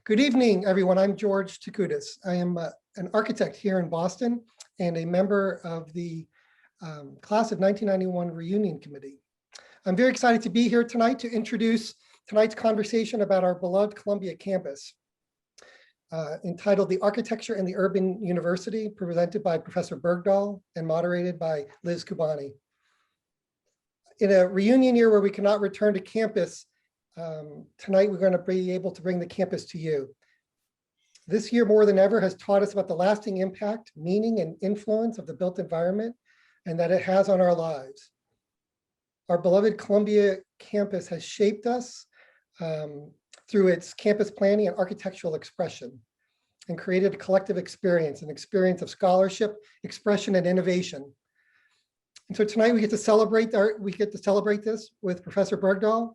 Good evening, everyone. I'm George Takudis. I am an architect here in Boston and a member of the class of 1991 reunion committee. I'm very excited to be here tonight to introduce tonight's conversation about our beloved Columbia campus, entitled The Architecture and the Urban University, presented by Professor Bergdoll and moderated by Liz Kubani. In a reunion year where we cannot return to campus, tonight we're going to be able to bring the campus to you. This year more than ever has taught us about the lasting impact, meaning, and influence of the built environment and that it has on our lives. Our beloved Columbia campus has shaped us through its campus planning and architectural expression and created a collective experience, an experience of scholarship, expression, and innovation. And so tonight we get to celebrate this with Professor Bergdoll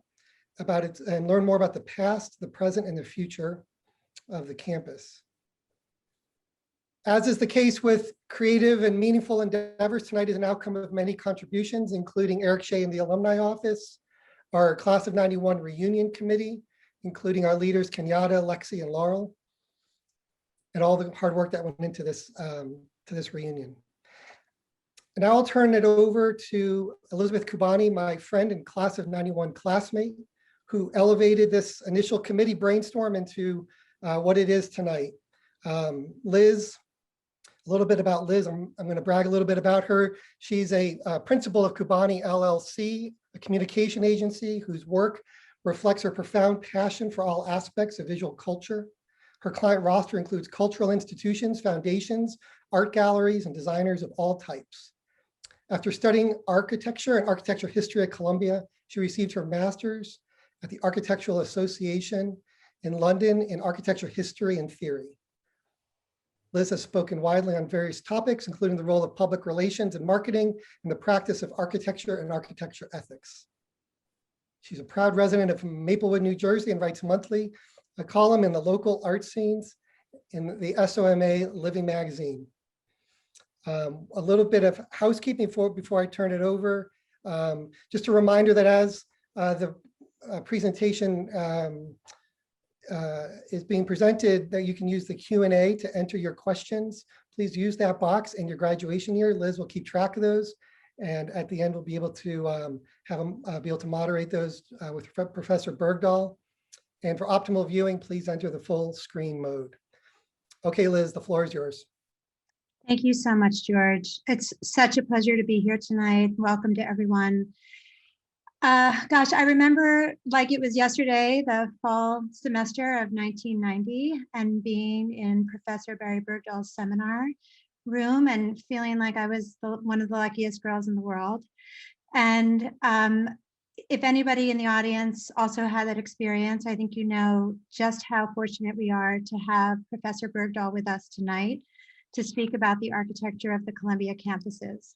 about it and learn more about the past, the present, and the future of the campus. As is the case with creative and meaningful endeavors, tonight is an outcome of many contributions, including Eric Shea in the Alumni Office, our Class of '91 Reunion Committee, including our leaders Kenyatta, Lexi, and Laurel, and all the hard work that went into this reunion. And now I'll turn it over to Elizabeth Kubani, my friend and Class of '91 classmate, who elevated this initial committee brainstorm into what it is tonight. Liz, a little bit about Liz. I'm going to brag a little bit about her. She's a principal of Kubani LLC, a communication agency whose work reflects her profound passion for all aspects of visual culture. Her client roster includes cultural institutions, foundations, art galleries, and designers of all types. After studying architecture and architecture history at Columbia, she received her master's at the Architectural Association in London in architecture history and theory. Liz has spoken widely on various topics, including the role of public relations and marketing in the practice of architecture and architecture ethics. She's a proud resident of Maplewood, New Jersey, and writes monthly a column in the local art scenes in the SOMA Living magazine. A little bit of housekeeping before I turn it over. Just a reminder that as the presentation is being presented, that you can use the Q&A to enter your questions. Please use that box in your graduation year. Liz will keep track of those, and at the end we'll be able to moderate those with Professor Bergdoll. And for optimal viewing, please enter the full screen mode. Okay, Liz, the floor is yours. Thank you so much, George. It's such a pleasure to be here tonight. Welcome to everyone. Gosh, I remember like it was yesterday, the fall semester of 1990, and being in Professor Barry Bergdoll's seminar room and feeling like I was one of the luckiest girls in the world. And if anybody in the audience also had that experience, I think you know just how fortunate we are to have Professor Bergdoll with us tonight to speak about the architecture of the Columbia campuses.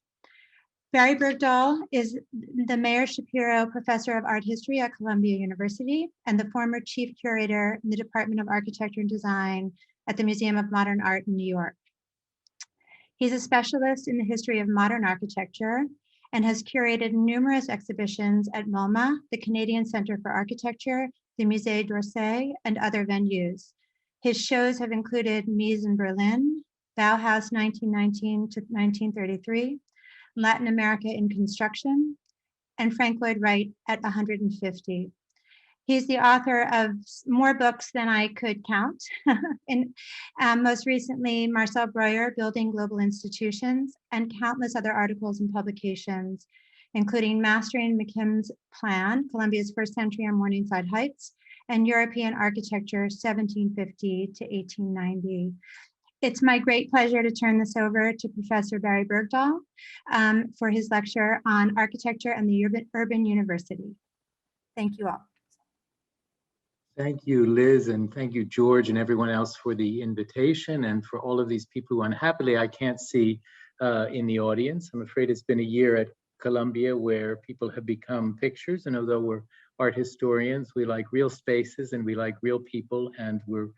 Barry Bergdoll is the Mayer Shapiro Professor of Art History at Columbia University and the former Chief Curator in the Department of Architecture and Design at the Museum of Modern Art in New York. He's a specialist in the history of modern architecture and has curated numerous exhibitions at MoMA, the Canadian Centre for Architecture, the Musée d'Orsay, and other venues. His shows have included Mies in Berlin, Bauhaus 1919 to 1933, Latin America in Construction, and Frank Lloyd Wright at 150. He's the author of more books than I could count. Most recently, Marcel Breuer, Building Global Institutions, and countless other articles and publications, including Mastering McKim's Plan, Columbia's First Century on Morningside Heights, and European Architecture 1750 to 1890. It's my great pleasure to turn this over to Professor Barry Bergdoll for his lecture on architecture and the urban university. Thank you all. Thank you, Liz, and thank you, George, and everyone else for the invitation, and for all of these people who unhappily I can't see in the audience. I'm afraid it's been a year at Columbia where people have become pictures, and although we're art historians, we like real spaces and we like real people, and we're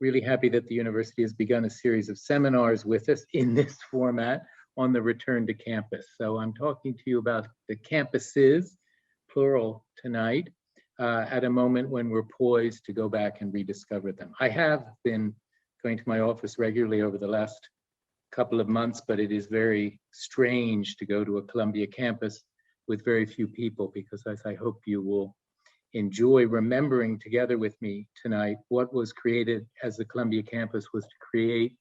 really happy that the university has begun a series of seminars with us in this format on the return to campus. So I'm talking to you about the campuses, plural, tonight. at a moment when we're poised to go back and rediscover them. I have been going to my office regularly over the last couple of months, but it is very strange to go to a Columbia campus with very few people, because as I hope you will enjoy remembering together with me tonight, what was created as the Columbia campus was to create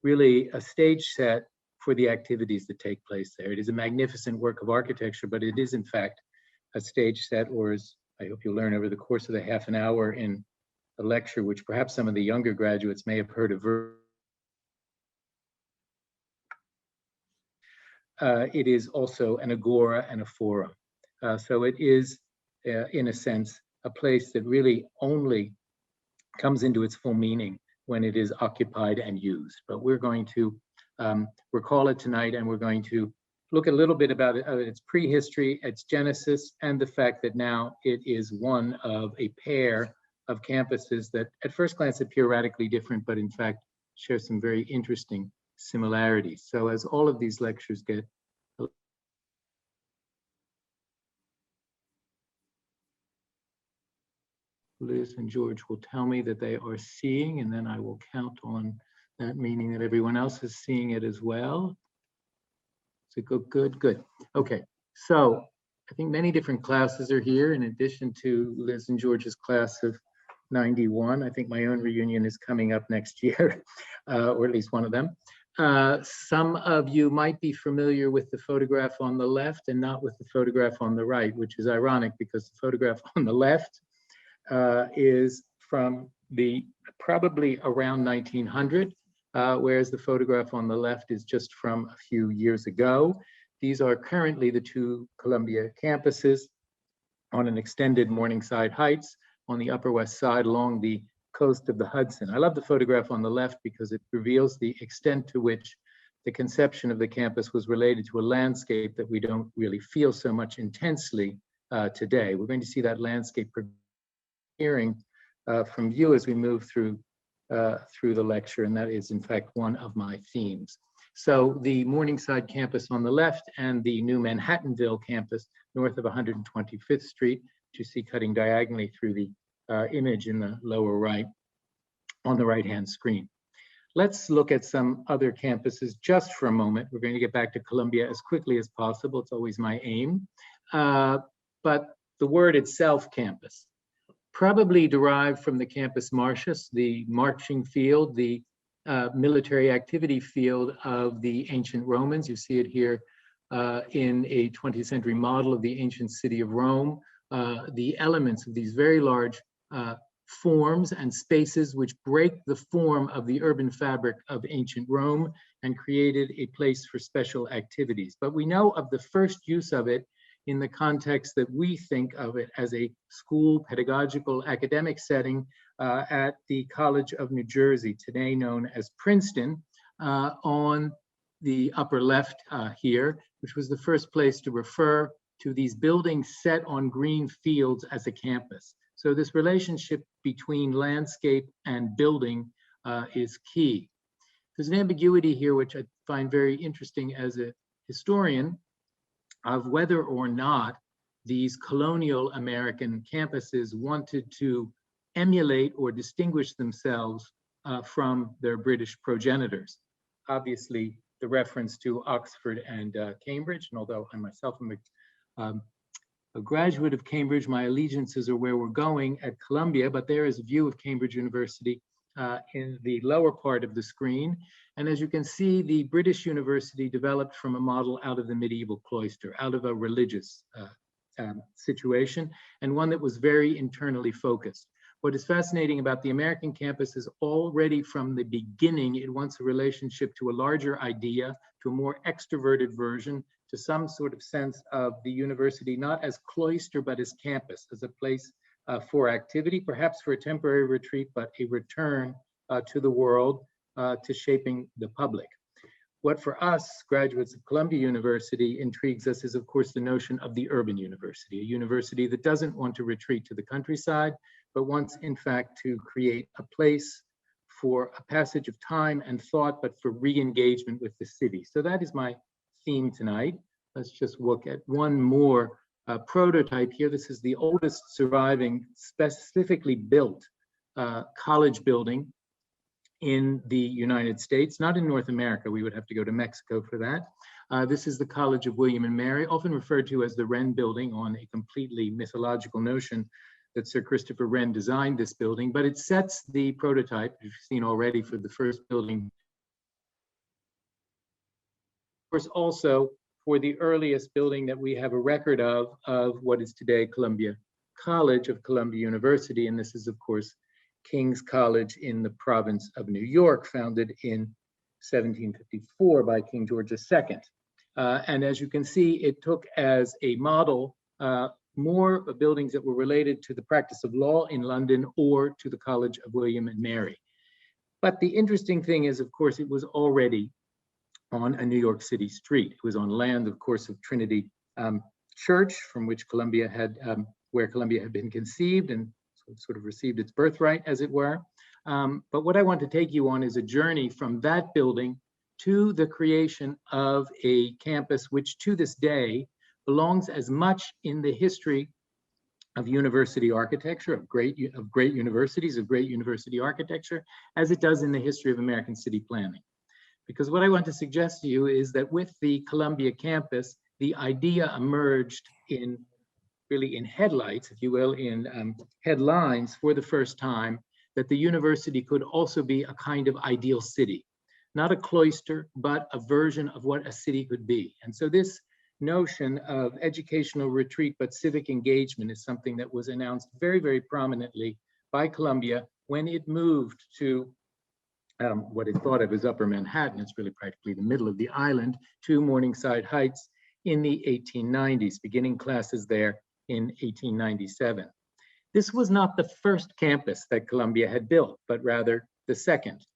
really a stage set for the activities that take place there. It is a magnificent work of architecture, but it is in fact a stage set, or as I hope you'll learn over the course of the half an hour in a lecture, which perhaps some of the younger graduates may have heard of. It is also an agora and a forum. So it is, in a sense, a place that really only comes into its full meaning when it is occupied and used. But we're going to recall it tonight, and we're going to look a little bit about its prehistory, its genesis, and the fact that now it is one of a pair of campuses that at first glance appear radically different, but in fact share some very interesting similarities. So as all of these lectures get Liz and George will tell me that they are seeing, and then I will count on that, meaning that everyone else is seeing it as well. So good. Okay, so I think many different classes are here in addition to Liz and George's class of 91. I think my own reunion is coming up next year, or at least one of them. Some of you might be familiar with the photograph on the left and not with the photograph on the right, which is ironic because the photograph on the left is from probably around 1900, whereas the photograph on the left is just from a few years ago. These are currently the two Columbia campuses on an extended Morningside Heights on the Upper West Side along the coast of the Hudson. I love the photograph on the left because it reveals the extent to which the conception of the campus was related to a landscape that we don't really feel so much intensely today. We're going to see that landscape appearing from view as we move through the lecture, and that is in fact one of my themes. So the Morningside campus on the left and the new Manhattanville campus north of 125th Street, which you see cutting diagonally through the image in the lower right on the right-hand screen. Let's look at some other campuses just for a moment. We're going to get back to Columbia as quickly as possible. It's always my aim. But the word itself, campus, probably derived from the Campus Martius, the marching field, the military activity field of the ancient Romans. You see it here in a 20th century model of the ancient city of Rome. The elements of these very large forms and spaces which break the form of the urban fabric of ancient Rome and created a place for special activities. But we know of the first use of it in the context that we think of it as a school, pedagogical, academic setting at the College of New Jersey, today known as Princeton, on the upper left here, which was the first place to refer to these buildings set on green fields as a campus. So this relationship between landscape and building is key. There's an ambiguity here, which I find very interesting as a historian, of whether or not these colonial American campuses wanted to emulate or distinguish themselves from their British progenitors. Obviously, the reference to Oxford and Cambridge, and although I myself am a graduate of Cambridge, my allegiances are where we're going at Columbia, but there is a view of Cambridge University in the lower part of the screen. And as you can see, the British University developed from a model out of the medieval cloister, out of a religious situation, and one that was very internally focused. What is fascinating about the American campus is already from the beginning, it wants a relationship to a larger idea, to a more extroverted version, to some sort of sense of the university, not as cloister, but as campus, as a place for activity, perhaps for a temporary retreat, but a return to the world, to shaping the public. What for us, graduates of Columbia University, intrigues us is, of course, the notion of the urban university, a university that doesn't want to retreat to the countryside, but wants, in fact, to create a place for a passage of time and thought, but for re-engagement with the city. So that is my theme tonight. Let's just look at one more prototype here. This is the oldest surviving specifically built college building in the United States, not in North America. We would have to go to Mexico for that. This is the College of William and Mary, often referred to as the Wren Building, on a completely mythological notion that Sir Christopher Wren designed this building, but it sets the prototype, you've seen already, for the first building. Of course, also for the earliest building that we have a record of what is today Columbia College of Columbia University. And this is, of course, King's College in the province of New York, founded in 1754 by King George II. And as you can see, it took as a model more buildings that were related to the practice of law in London or to the College of William and Mary. But the interesting thing is, of course, it was already on a New York City street. It was on land, of course, of Trinity Church, from which Columbia had, where Columbia had been conceived and sort of received its birthright, as it were. But what I want to take you on is a journey from that building to the creation of a campus, which to this day belongs as much in the history of university architecture, of great universities, of great university architecture, as it does in the history of American city planning. Because what I want to suggest to you is that with the Columbia campus, the idea emerged in really in headlights, if you will, in headlines for the first time, that the university could also be a kind of ideal city, not a cloister, but a version of what a city could be. And so this notion of educational retreat but civic engagement is something that was announced very, very prominently by Columbia when it moved to what it thought of as Upper Manhattan. It's really practically the middle of the island, to Morningside Heights in the 1890s, beginning classes there in 1897. This was not the first campus that Columbia had built, but rather the second.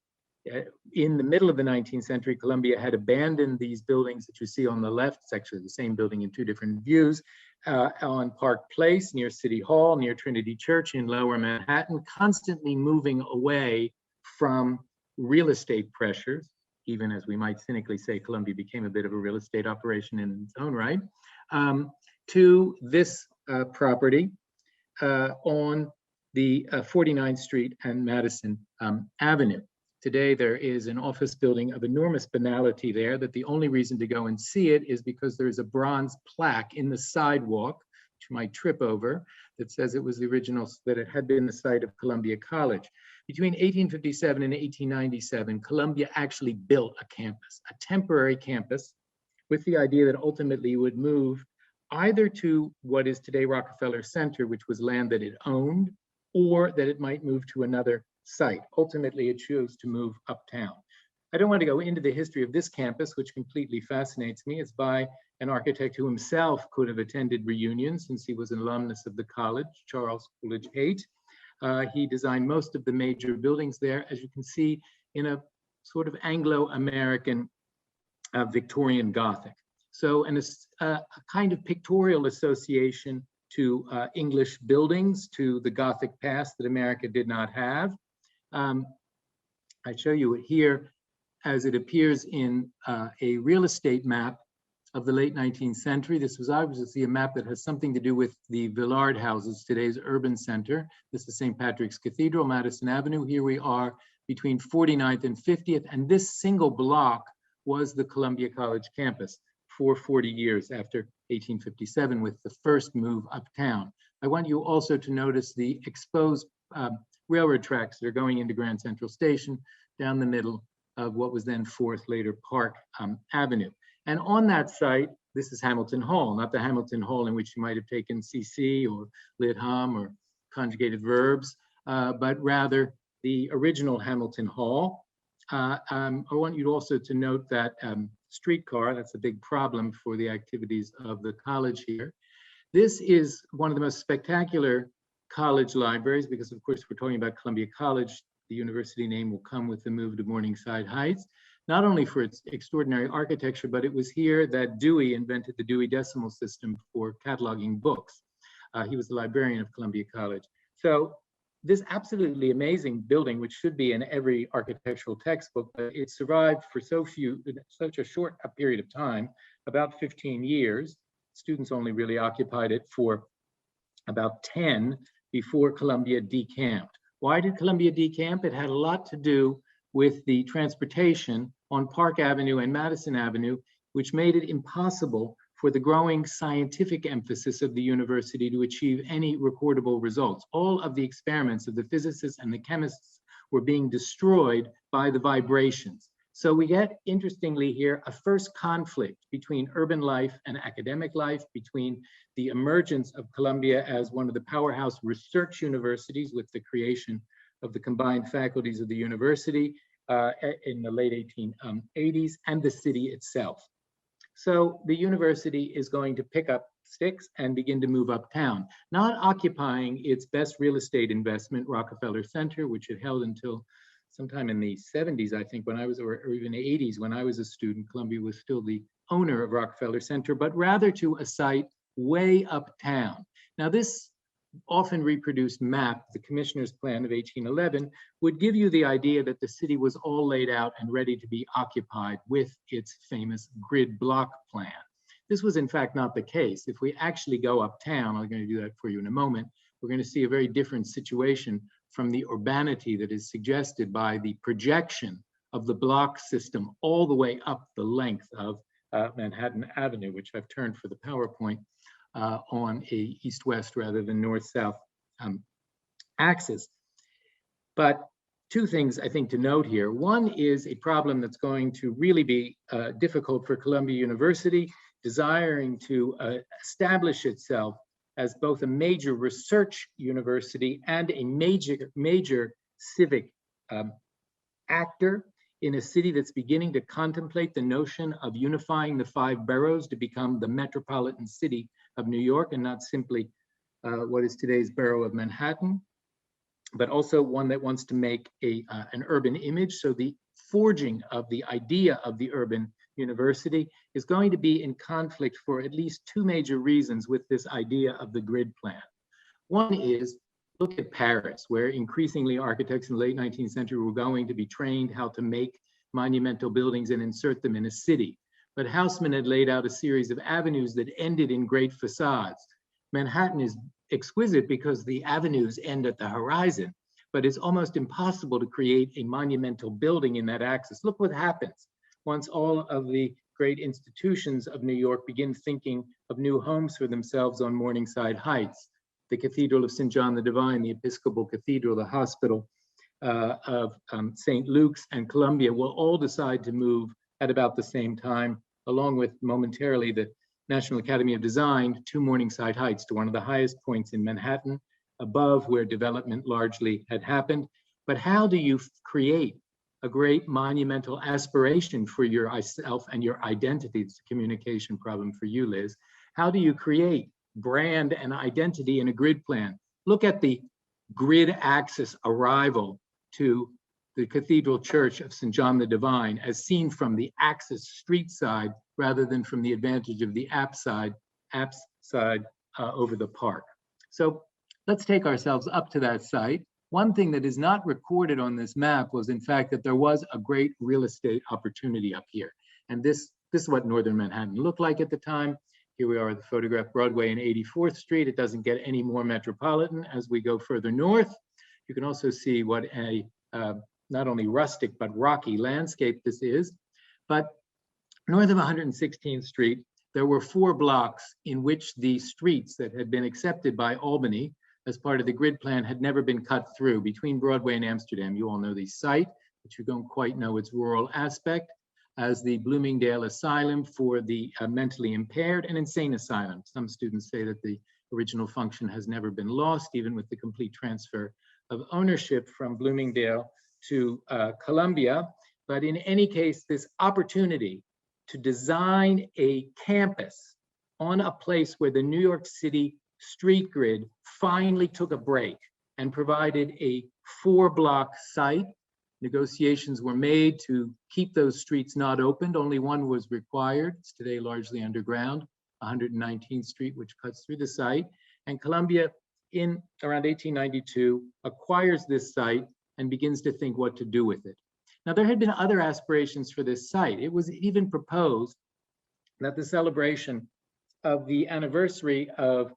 In the middle of the 19th century, Columbia had abandoned these buildings that you see on the left. It's actually the same building in two different views, on Park Place, near City Hall, near Trinity Church in Lower Manhattan, constantly moving away from real estate pressures, even as we might cynically say Columbia became a bit of a real estate operation in its own right, to this property on the 49th Street and Madison Avenue. Today, there is an office building of enormous banality there, that the only reason to go and see it is because there is a bronze plaque in the sidewalk, which you might trip over, that says it was the original, that it had been the site of Columbia College. Between 1857 and 1897, Columbia actually built a campus, a temporary campus, with the idea that ultimately it would move either to what is today Rockefeller Center, which was land that it owned, or that it might move to another site. Ultimately, it chose to move uptown. I don't want to go into the history of this campus, which completely fascinates me. It's by an architect who himself could have attended reunions, since he was an alumnus of the college, Charles Coolidge Haight. He designed most of the major buildings there, as you can see, in a sort of Anglo-American Victorian Gothic. So a kind of pictorial association to English buildings, to the Gothic past that America did not have. I show you it here as it appears in a real estate map of the late 19th century. This was obviously a map that has something to do with the Villard houses, today's urban center. This is St. Patrick's Cathedral, Madison Avenue. Here we are between 49th and 50th, and this single block was the Columbia College campus for 40 years after 1857 with the first move uptown. I want you also to notice the exposed railroad tracks that are going into Grand Central Station down the middle of what was then 4th, later Park Avenue. And on that site, this is Hamilton Hall, not the Hamilton Hall in which you might have taken CC or lit hum or conjugated verbs, but rather the original Hamilton Hall. I want you also to note that streetcar, that's a big problem for the activities of the college here. This is one of the most spectacular college libraries, because of course we're talking about Columbia College. The university name will come with the move to Morningside Heights, not only for its extraordinary architecture, but it was here that Dewey invented the Dewey Decimal System for cataloging books. He was the librarian of Columbia College. So this absolutely amazing building, which should be in every architectural textbook, but it survived for such a short period of time, about 15 years. students only really occupied it for about 10 before Columbia decamped. Why did Columbia decamp? It had a lot to do with the transportation on Park Avenue and Madison Avenue, which made it impossible for the growing scientific emphasis of the university to achieve any recordable results. All of the experiments of the physicists and the chemists were being destroyed by the vibrations. So we get, interestingly here, a first conflict between urban life and academic life, between the emergence of Columbia as one of the powerhouse research universities with the creation of the combined faculties of the university in the late 1880s, and the city itself. So the university is going to pick up sticks and begin to move uptown, not occupying its best real estate investment, Rockefeller Center, which it held until sometime in the 70s, I think, when I was, or even the 80s, when I was a student. Columbia was still the owner of Rockefeller Center, but rather to a site way uptown. Now, this often reproduced map, the Commissioner's Plan of 1811, would give you the idea that the city was all laid out and ready to be occupied with its famous grid block plan. This was in fact not the case. If we actually go uptown, I'm going to do that for you in a moment, we're going to see a very different situation from the urbanity that is suggested by the projection of the block system all the way up the length of Manhattan Avenue, which I've turned for the PowerPoint, on a east-west rather than north-south axis. But two things I think to note here. One is a problem that's going to really be difficult for Columbia University, desiring to establish itself as both a major research university and a major civic actor in a city that's beginning to contemplate the notion of unifying the 5 boroughs to become the metropolitan city of New York, and not simply what is today's borough of Manhattan, but also one that wants to make an urban image. So the forging of the idea of the urban university is going to be in conflict for at least 2 major reasons with this idea of the grid plan. One is, look at Paris, where increasingly architects in the late 19th century were going to be trained how to make monumental buildings and insert them in a city. But Haussmann had laid out a series of avenues that ended in great facades. Manhattan is exquisite because the avenues end at the horizon, but it's almost impossible to create a monumental building in that axis. Look what happens once all of the great institutions of New York begin thinking of new homes for themselves on Morningside Heights. The Cathedral of St. John the Divine, the Episcopal Cathedral, the Hospital of St. Luke's, and Columbia will all decide to move at about the same time, along with momentarily the National Academy of Design to Morningside Heights, to one of the highest points in Manhattan, above where development largely had happened. But how do you create a great monumental aspiration for yourself and your identity? It's a communication problem for you, Liz. How do you create brand and identity in a grid plan? Look at the grid axis arrival to the Cathedral Church of St. John the Divine as seen from the axis street side rather than from the advantage of the apse side over the park. So let's take ourselves up to that site. One thing that is not recorded on this map was, in fact, that there was a great real estate opportunity up here. And this is what northern Manhattan looked like at the time. Here we are at the photograph Broadway and 84th Street. It doesn't get any more metropolitan as we go further north. You can also see what a not only rustic but rocky landscape this is. But north of 116th Street, there were 4 blocks in which the streets that had been accepted by Albany as part of the grid plan had never been cut through between Broadway and Amsterdam. You all know the site, but you don't quite know its rural aspect, as the Bloomingdale Asylum for the mentally impaired and insane asylum. Some students say that the original function has never been lost, even with the complete transfer of ownership from Bloomingdale to Columbia. But in any case, this opportunity to design a campus on a place where the New York City street grid finally took a break and provided a 4-block site. Negotiations were made to keep those streets not opened. Only one was required. It's today largely underground, 119th Street, which cuts through the site. And Columbia, in around 1892, acquires this site and begins to think what to do with it. Now, there had been other aspirations for this site. It was even proposed that the celebration of the anniversary of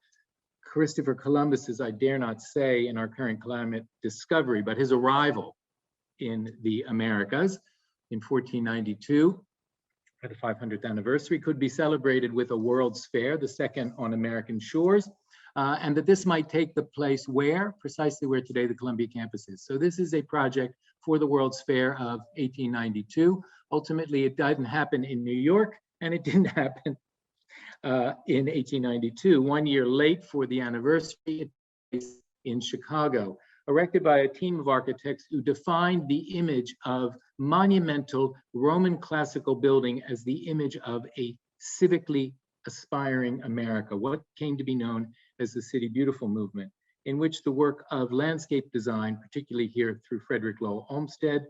Christopher Columbus's, I dare not say in our current climate, discovery, but his arrival in the Americas in 1492. For the 500th anniversary, could be celebrated with a World's Fair, the second on American shores, and that this might take the place where, precisely where today the Columbia campus is. So this is a project for the World's Fair of 1892. Ultimately, it didn't happen in New York, and it didn't happen in 1892. 1 year late for the anniversary, it's in Chicago, erected by a team of architects who defined the image of monumental Roman classical building as the image of a civically aspiring America, what came to be known as the City Beautiful movement, in which the work of landscape design, particularly here through Frederick Law Olmsted,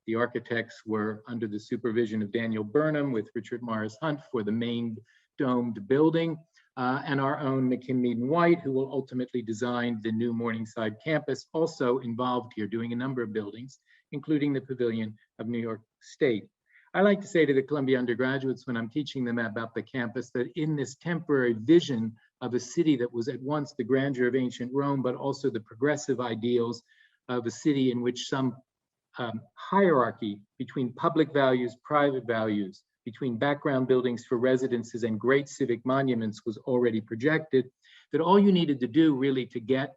the architects were under the supervision of Daniel Burnham with Richard Morris Hunt for the main domed building, and our own McKim Mead and White, who will ultimately design the new Morningside campus, also involved here doing a number of buildings, including the Pavilion of New York State. I like to say to the Columbia undergraduates when I'm teaching them about the campus that in this temporary vision of a city that was at once the grandeur of ancient Rome, but also the progressive ideals of a city in which some hierarchy between public values, private values, between background buildings for residences and great civic monuments was already projected, that all you needed to do really to get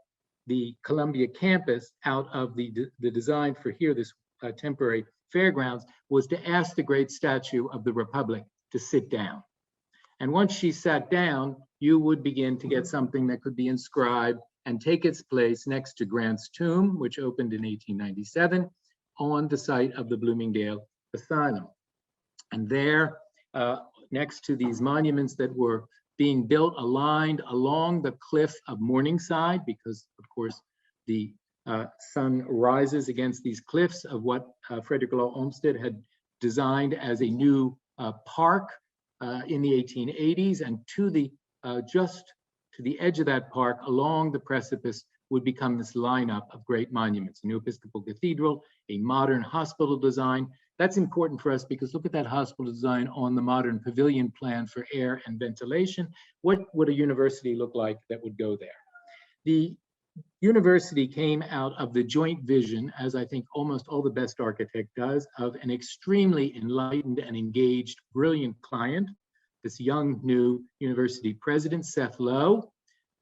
the Columbia campus out of the design for here, this temporary fairgrounds, was to ask the great statue of the Republic to sit down. And once she sat down, you would begin to get something that could be inscribed and take its place next to Grant's tomb, which opened in 1897 on the site of the Bloomingdale Asylum. And there, next to these monuments that were being built, aligned along the cliff of Morningside, because of course the sun rises against these cliffs of what Frederick Law Olmsted had designed as a new park in the 1880s, and to the just to the edge of that park, along the precipice, would become this lineup of great monuments: a new Episcopal Cathedral, a modern hospital design. That's important for us because look at that hospital design on the modern pavilion plan for air and ventilation. What would a university look like that would go there? The university came out of the joint vision, as I think almost all the best architect does, of an extremely enlightened and engaged, brilliant client, this young new university president, Seth Lowe,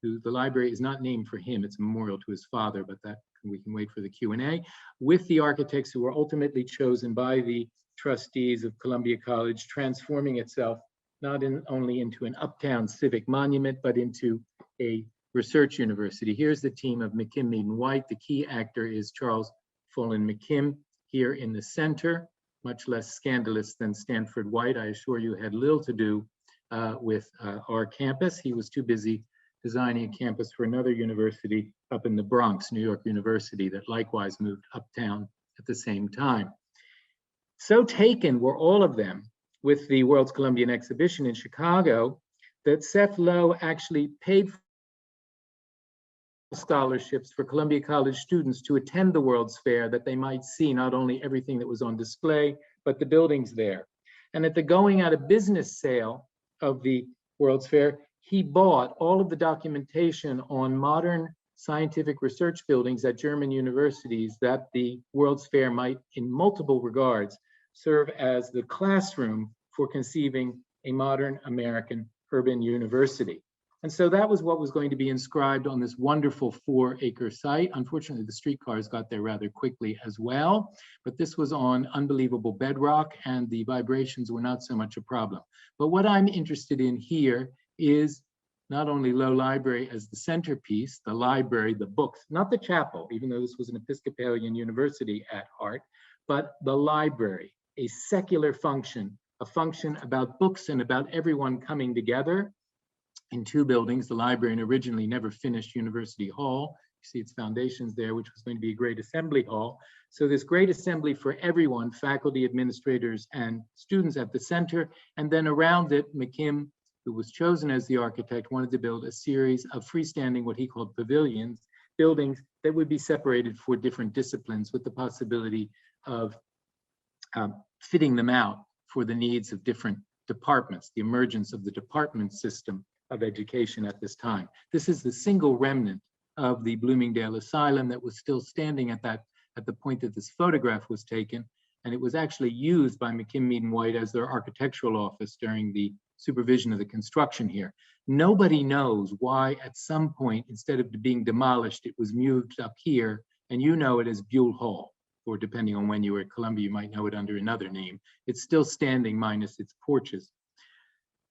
who the library is not named for him, it's a memorial to his father, but that we can wait for the Q&A, with the architects who were ultimately chosen by the trustees of Columbia College, transforming itself not only into an uptown civic monument, but into a research university. Here's the team of McKim, Mead and White. The key actor is Charles Follen McKim here in the center, much less scandalous than Stanford White. I assure you had little to do with our campus. He was too busy designing a campus for another university up in the Bronx, New York University, that likewise moved uptown at the same time. So taken were all of them with the World's Columbian Exhibition in Chicago that Seth Lowe actually paid for scholarships for Columbia College students to attend the World's Fair, that they might see not only everything that was on display, but the buildings there. And at the going out of business sale of the World's Fair, he bought all of the documentation on modern scientific research buildings at German universities that the World's Fair might, in multiple regards, serve as the classroom for conceiving a modern American urban university. And so that was what was going to be inscribed on this wonderful 4-acre site. Unfortunately, the streetcars got there rather quickly as well, but this was on unbelievable bedrock and the vibrations were not so much a problem. But what I'm interested in here is not only Lowe Library as the centerpiece, the library, the books, not the chapel, even though this was an Episcopalian university at heart, but the library, a secular function, a function about books and about everyone coming together in two buildings, the library and originally never finished University Hall. You see its foundations there, which was going to be a great assembly hall. So this great assembly for everyone, faculty, administrators, and students at the center. And then around it, McKim, who was chosen as the architect, wanted to build a series of freestanding, what he called pavilions, buildings that would be separated for different disciplines with the possibility of fitting them out for the needs of different departments, the emergence of the department system of education at this time. This is the single remnant of the Bloomingdale Asylum that was still standing at the point that this photograph was taken. And it was actually used by McKim, Mead & White as their architectural office during the supervision of the construction here. Nobody knows why at some point, instead of being demolished, it was moved up here, and you know it as Buell Hall, or depending on when you were at Columbia, you might know it under another name. It's still standing minus its porches.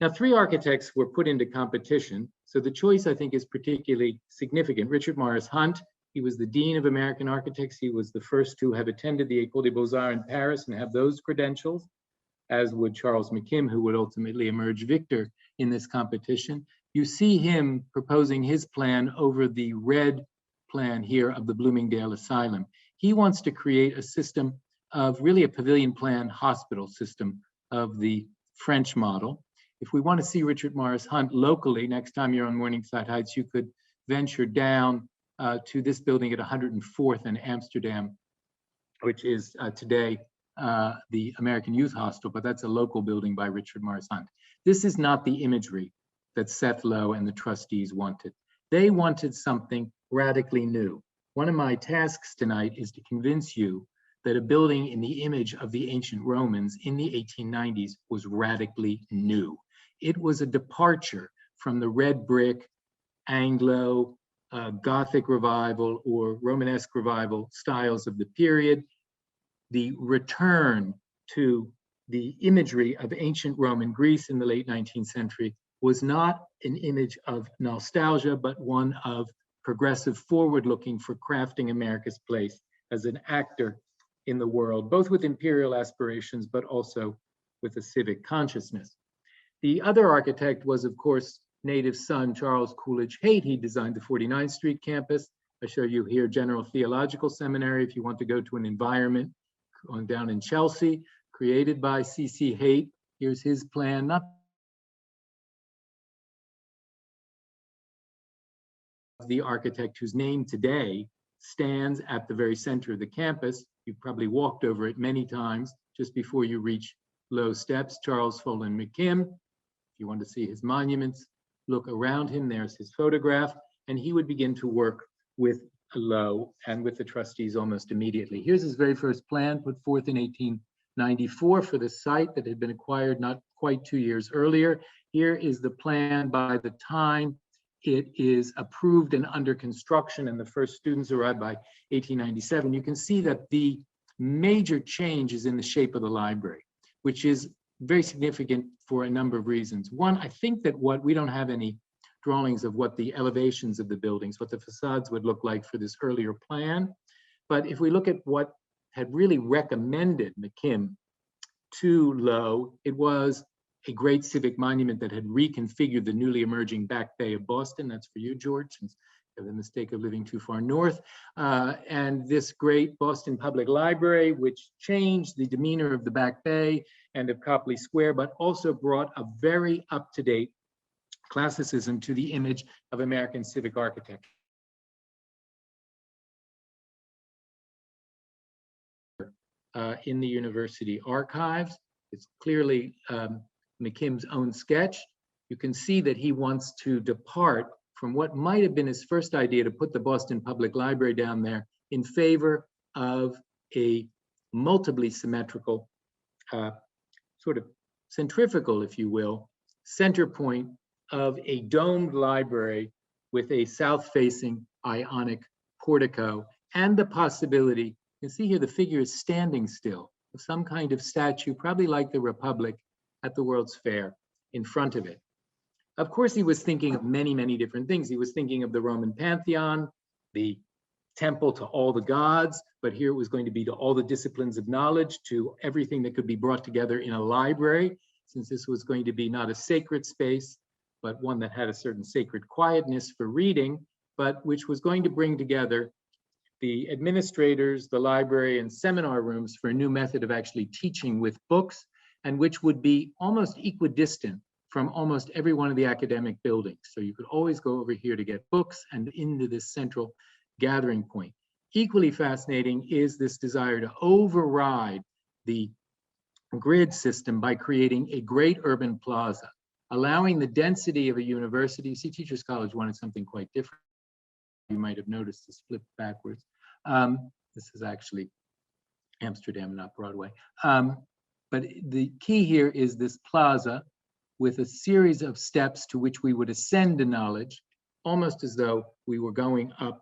Now, 3 architects were put into competition, so the choice, I think, is particularly significant. Richard Morris Hunt, he was the Dean of American Architects. He was the first to have attended the École des Beaux-Arts in Paris and have those credentials, as would Charles McKim, who would ultimately emerge victor in this competition. You see him proposing his plan over the red plan here of the Bloomingdale Asylum. He wants to create a system of really a pavilion plan hospital system of the French model. If we want to see Richard Morris Hunt locally, next time you're on Morningside Heights, you could venture down to this building at 104th in Amsterdam, which is today the American Youth Hostel, but that's a local building by Richard Morris Hunt. This is not the imagery that Seth Lowe and the trustees wanted. They wanted something radically new. One of my tasks tonight is to convince you that a building in the image of the ancient Romans in the 1890s was radically new. It was a departure from the red brick, Anglo, Gothic revival or Romanesque revival styles of the period. The return to the imagery of ancient Roman Greece in the late 19th century was not an image of nostalgia, but one of progressive forward-looking for crafting America's place as an actor in the world, both with imperial aspirations, but also with a civic consciousness. The other architect was, of course, native son Charles Coolidge Haight. He designed the 49th Street campus. I show you here General Theological Seminary if you want to go to an environment on down in Chelsea, created by CC Haight. Here's his plan, not the architect whose name today stands at the very center of the campus. You've probably walked over it many times just before you reach Low Steps, Charles Follen McKim. If you want to see his monuments, look around him, there's his photograph, and he would begin to work with Lowe and with the trustees almost immediately. Here's his very first plan, put forth in 1894 for the site that had been acquired not quite 2 years earlier. Here is the plan by the time it is approved and under construction, and the first students arrived by 1897. You can see that the major change is in the shape of the library, which is very significant for a number of reasons. One, I think that we don't have any drawings of what the elevations of the buildings, what the facades would look like for this earlier plan. But if we look at what had really recommended McKim to Lowe, it was a great civic monument that had reconfigured the newly emerging Back Bay of Boston. That's for you, George, since you have the mistake of living too far north. And this great Boston Public Library, which changed the demeanor of the Back Bay and of Copley Square, but also brought a very up-to-date classicism to the image of American civic architecture. In the university archives, it's clearly McKim's own sketch. You can see that he wants to depart from what might have been his first idea to put the Boston Public Library down there in favor of a multiply symmetrical, sort of centrifugal, if you will, center point of a domed library with a south-facing Ionic portico and the possibility, you can see here the figure is standing still, of some kind of statue, probably like the Republic at the World's Fair in front of it. Of course, he was thinking of many, many different things. He was thinking of the Roman Pantheon, the temple to all the gods, but here it was going to be to all the disciplines of knowledge, to everything that could be brought together in a library, since this was going to be not a sacred space, but one that had a certain sacred quietness for reading, but which was going to bring together the administrators, the library, and seminar rooms for a new method of actually teaching with books, and which would be almost equidistant from almost every one of the academic buildings. So you could always go over here to get books and into this central gathering point. Equally fascinating is this desire to override the grid system by creating a great urban plaza allowing the density of a university. You see, Teachers College wanted something quite different. You might have noticed this flip backwards. This is actually Amsterdam, not Broadway. But the key here is this plaza with a series of steps to which we would ascend to knowledge, almost as though we were going up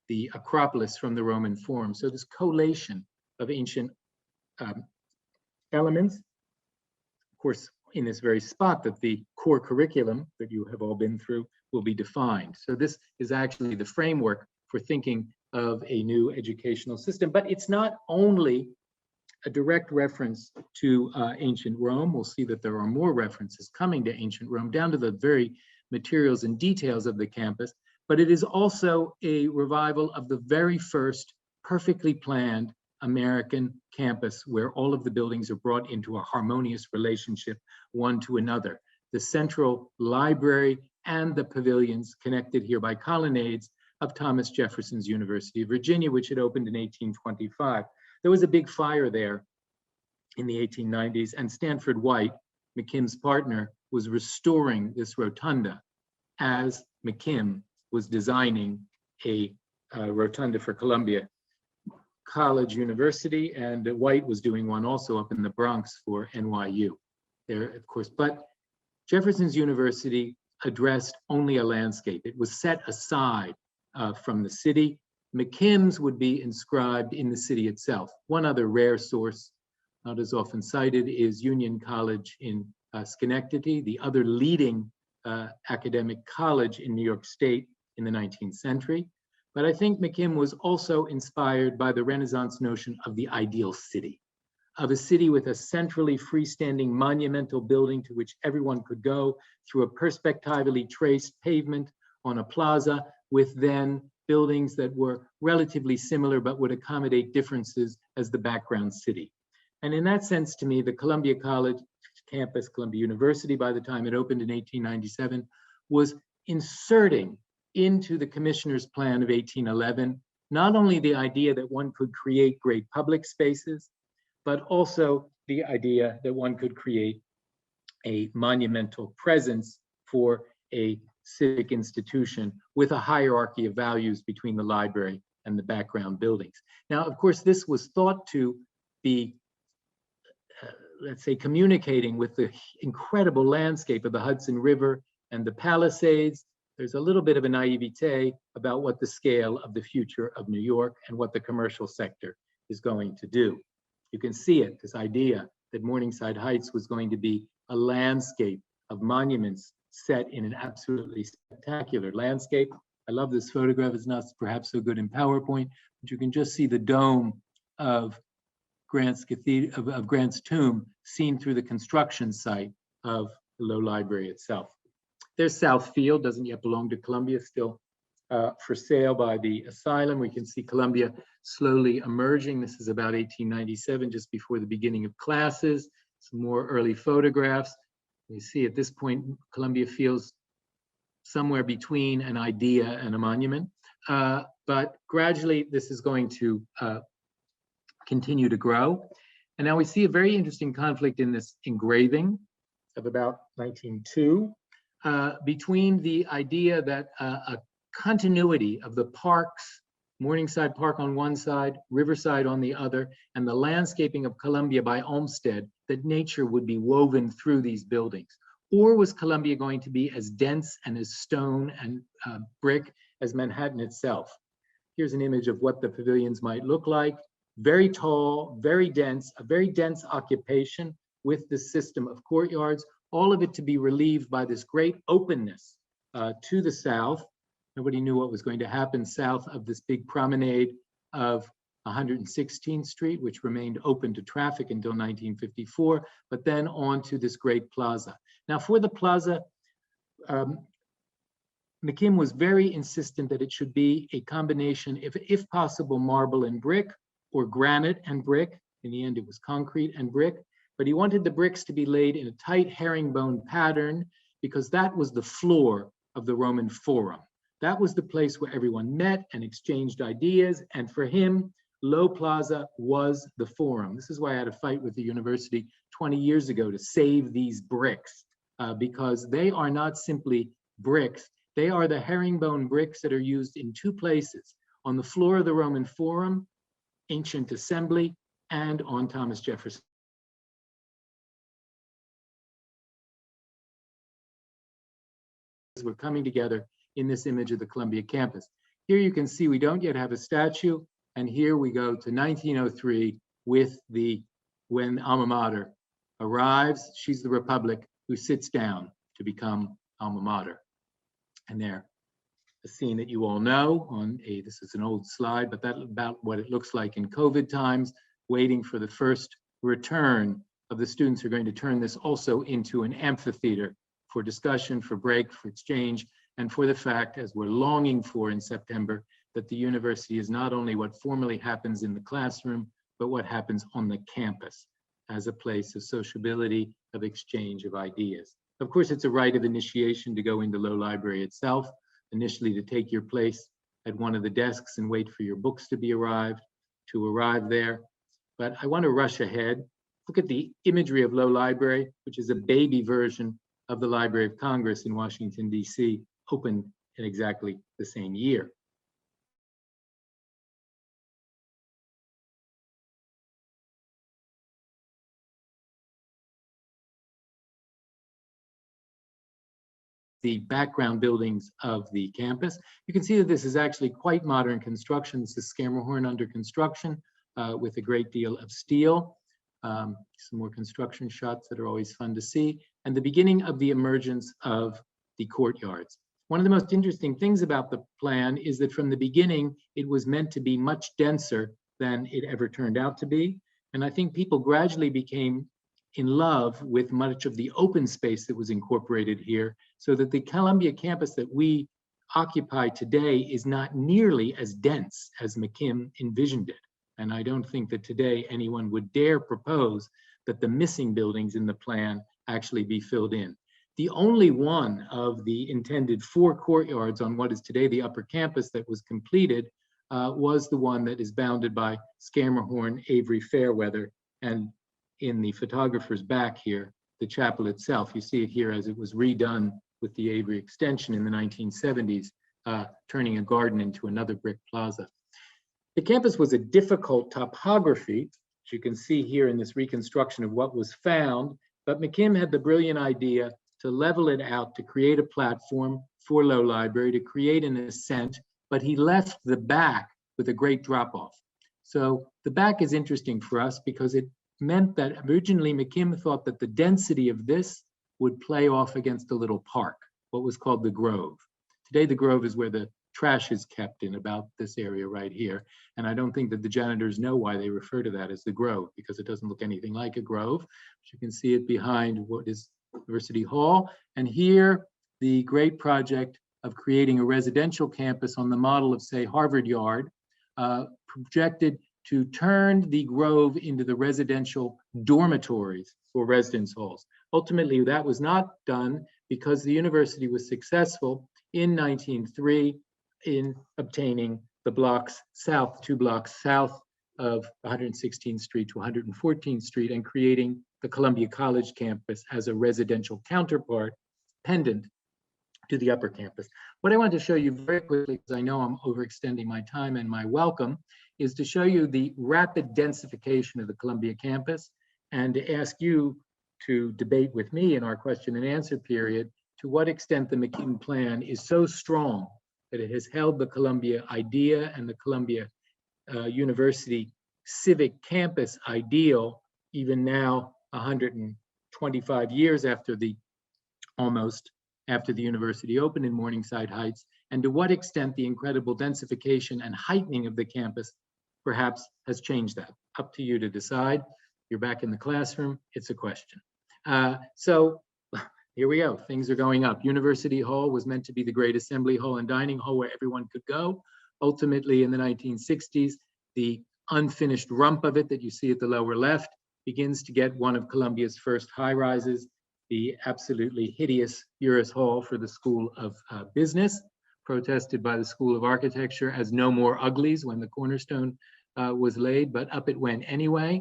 the Acropolis from the Roman Forum. So this collation of ancient elements, of course, in this very spot that the core curriculum that you have all been through will be defined. So this is actually the framework for thinking of a new educational system, but it's not only a direct reference to ancient Rome. We'll see that there are more references coming to ancient Rome, down to the very materials and details of the campus, but it is also a revival of the very first perfectly planned American campus, where all of the buildings are brought into a harmonious relationship one to another. The central library and the pavilions connected here by colonnades of Thomas Jefferson's University of Virginia, which had opened in 1825. There was a big fire there in the 1890s, and Stanford White, McKim's partner, was restoring this rotunda as McKim was designing a rotunda for Columbia College University, and White was doing one also up in the Bronx for NYU there, of course. But Jefferson's University addressed only a landscape. It was set aside from the city. McKim's would be inscribed in the city itself. One other rare source, not as often cited, is Union College in Schenectady, the other leading academic college in New York State in the 19th century. But I think McKim was also inspired by the Renaissance notion of the ideal city, of a city with a centrally freestanding monumental building to which everyone could go through a perspectively traced pavement on a plaza, with then buildings that were relatively similar but would accommodate differences as the background city. And in that sense, to me, the Columbia College campus, Columbia University, by the time it opened in 1897, was inserting into the commissioner's plan of 1811, not only the idea that one could create great public spaces, but also the idea that one could create a monumental presence for a civic institution with a hierarchy of values between the library and the background buildings. Now, of course, this was thought to be, let's say, communicating with the incredible landscape of the Hudson River and the Palisades. There's a little bit of a naivete about what the scale of the future of New York and what the commercial sector is going to do. You can see it, this idea that Morningside Heights was going to be a landscape of monuments set in an absolutely spectacular landscape. I love this photograph. It's not perhaps so good in PowerPoint, but you can just see the dome of Grant's Cathedral, of Grant's tomb, seen through the construction site of the Low Library itself. There's South Field, doesn't yet belong to Columbia, still for sale by the Asylum. We can see Columbia slowly emerging. This is about 1897, just before the beginning of classes. Some more early photographs. You see at this point, Columbia feels somewhere between an idea and a monument. But gradually, this is going to continue to grow. And now we see a very interesting conflict in this engraving of about 1902 between the idea that a continuity of the parks, Morningside Park on one side, Riverside on the other, and the landscaping of Columbia by Olmsted, that nature would be woven through these buildings. Or was Columbia going to be as dense and as stone and brick as Manhattan itself? Here's an image of what the pavilions might look like. Very tall, very dense, a very dense occupation with the system of courtyards, all of it to be relieved by this great openness to the south. Nobody knew what was going to happen south of this big promenade of 116th Street, which remained open to traffic until 1954, but then on to this great plaza. Now for the plaza, McKim was very insistent that it should be a combination, if possible, marble and brick, or granite and brick. In the end, it was concrete and brick, but he wanted the bricks to be laid in a tight herringbone pattern because that was the floor of the Roman Forum. That was the place where everyone met and exchanged ideas, and for him, Low Plaza was the forum. This is why I had a fight with the university 20 years ago to save these bricks. because they are not simply bricks. They are the herringbone bricks that are used in two places: on the floor of the Roman Forum, ancient assembly, and on Thomas Jefferson. We're coming together in this image of the Columbia campus. Here you can see we don't yet have a statue, and here we go to 1903 with when alma mater arrives. She's the Republic who sits down to become alma mater. And there, a scene that you all know this is an old slide, but that's about what it looks like in COVID times, waiting for the first return of the students who are going to turn this also into an amphitheater for discussion, for break, for exchange, and for the fact, as we're longing for in September, that the university is not only what formally happens in the classroom, but what happens on the campus as a place of sociability, of exchange of ideas. Of course, it's a rite of initiation to go into Low Library itself, initially to take your place at one of the desks and wait for your books to arrive there. But I want to rush ahead. Look at the imagery of Low Library, which is a baby version of the Library of Congress in Washington, D.C., opened in exactly the same year. The background buildings of the campus. You can see that this is actually quite modern construction. This is Scammahorn under construction with a great deal of steel. Some more construction shots that are always fun to see. And the beginning of the emergence of the courtyards. One of the most interesting things about the plan is that from the beginning, it was meant to be much denser than it ever turned out to be. And I think people gradually became in love with much of the open space that was incorporated here, so that the Columbia campus that we occupy today is not nearly as dense as McKim envisioned it. And I don't think that today anyone would dare propose that the missing buildings in the plan actually be filled in. The only one of the intended 4 courtyards on what is today the upper campus that was completed was the one that is bounded by Scammahorn, Avery, Fairweather, and in the photographer's back here, the chapel itself. You see it here as it was redone with the Avery extension in the 1970s, turning a garden into another brick plaza. The campus was a difficult topography, as you can see here in this reconstruction of what was found, but McKim had the brilliant idea to level it out, to create a platform for Low Library, to create an ascent, but he left the back with a great drop-off. So the back is interesting for us because it meant that originally McKim thought that the density of this would play off against a little park, what was called the Grove. Today, the Grove is where the trash is kept in about this area right here. And I don't think that the janitors know why they refer to that as the Grove, because it doesn't look anything like a grove. But you can see it behind what is University Hall. And here, the great project of creating a residential campus on the model of, say, Harvard Yard, projected to turn the Grove into the residential dormitories for residence halls. Ultimately, that was not done because the university was successful in 1903 in obtaining the blocks south, 2 blocks south of 116th Street to 114th Street, and creating the Columbia College campus as a residential counterpart pendant to the upper campus. What I want to show you very quickly, because I know I'm overextending my time and my welcome, is to show you the rapid densification of the Columbia campus and to ask you to debate with me in our question and answer period to what extent the McKim plan is so strong that it has held the Columbia idea and the Columbia University civic campus ideal, even now 125 years after the university opened in Morningside Heights, and to what extent the incredible densification and heightening of the campus perhaps has changed that. Up to you to decide. You're back in the classroom. It's a question. So here we go. Things are going up. University Hall was meant to be the great assembly hall and dining hall where everyone could go. Ultimately, in the 1960s, the unfinished rump of it that you see at the lower left begins to get one of Columbia's first high rises, the absolutely hideous Uris Hall for the School of Business, protested by the School of Architecture as no more uglies when the cornerstone was laid, but up it went anyway.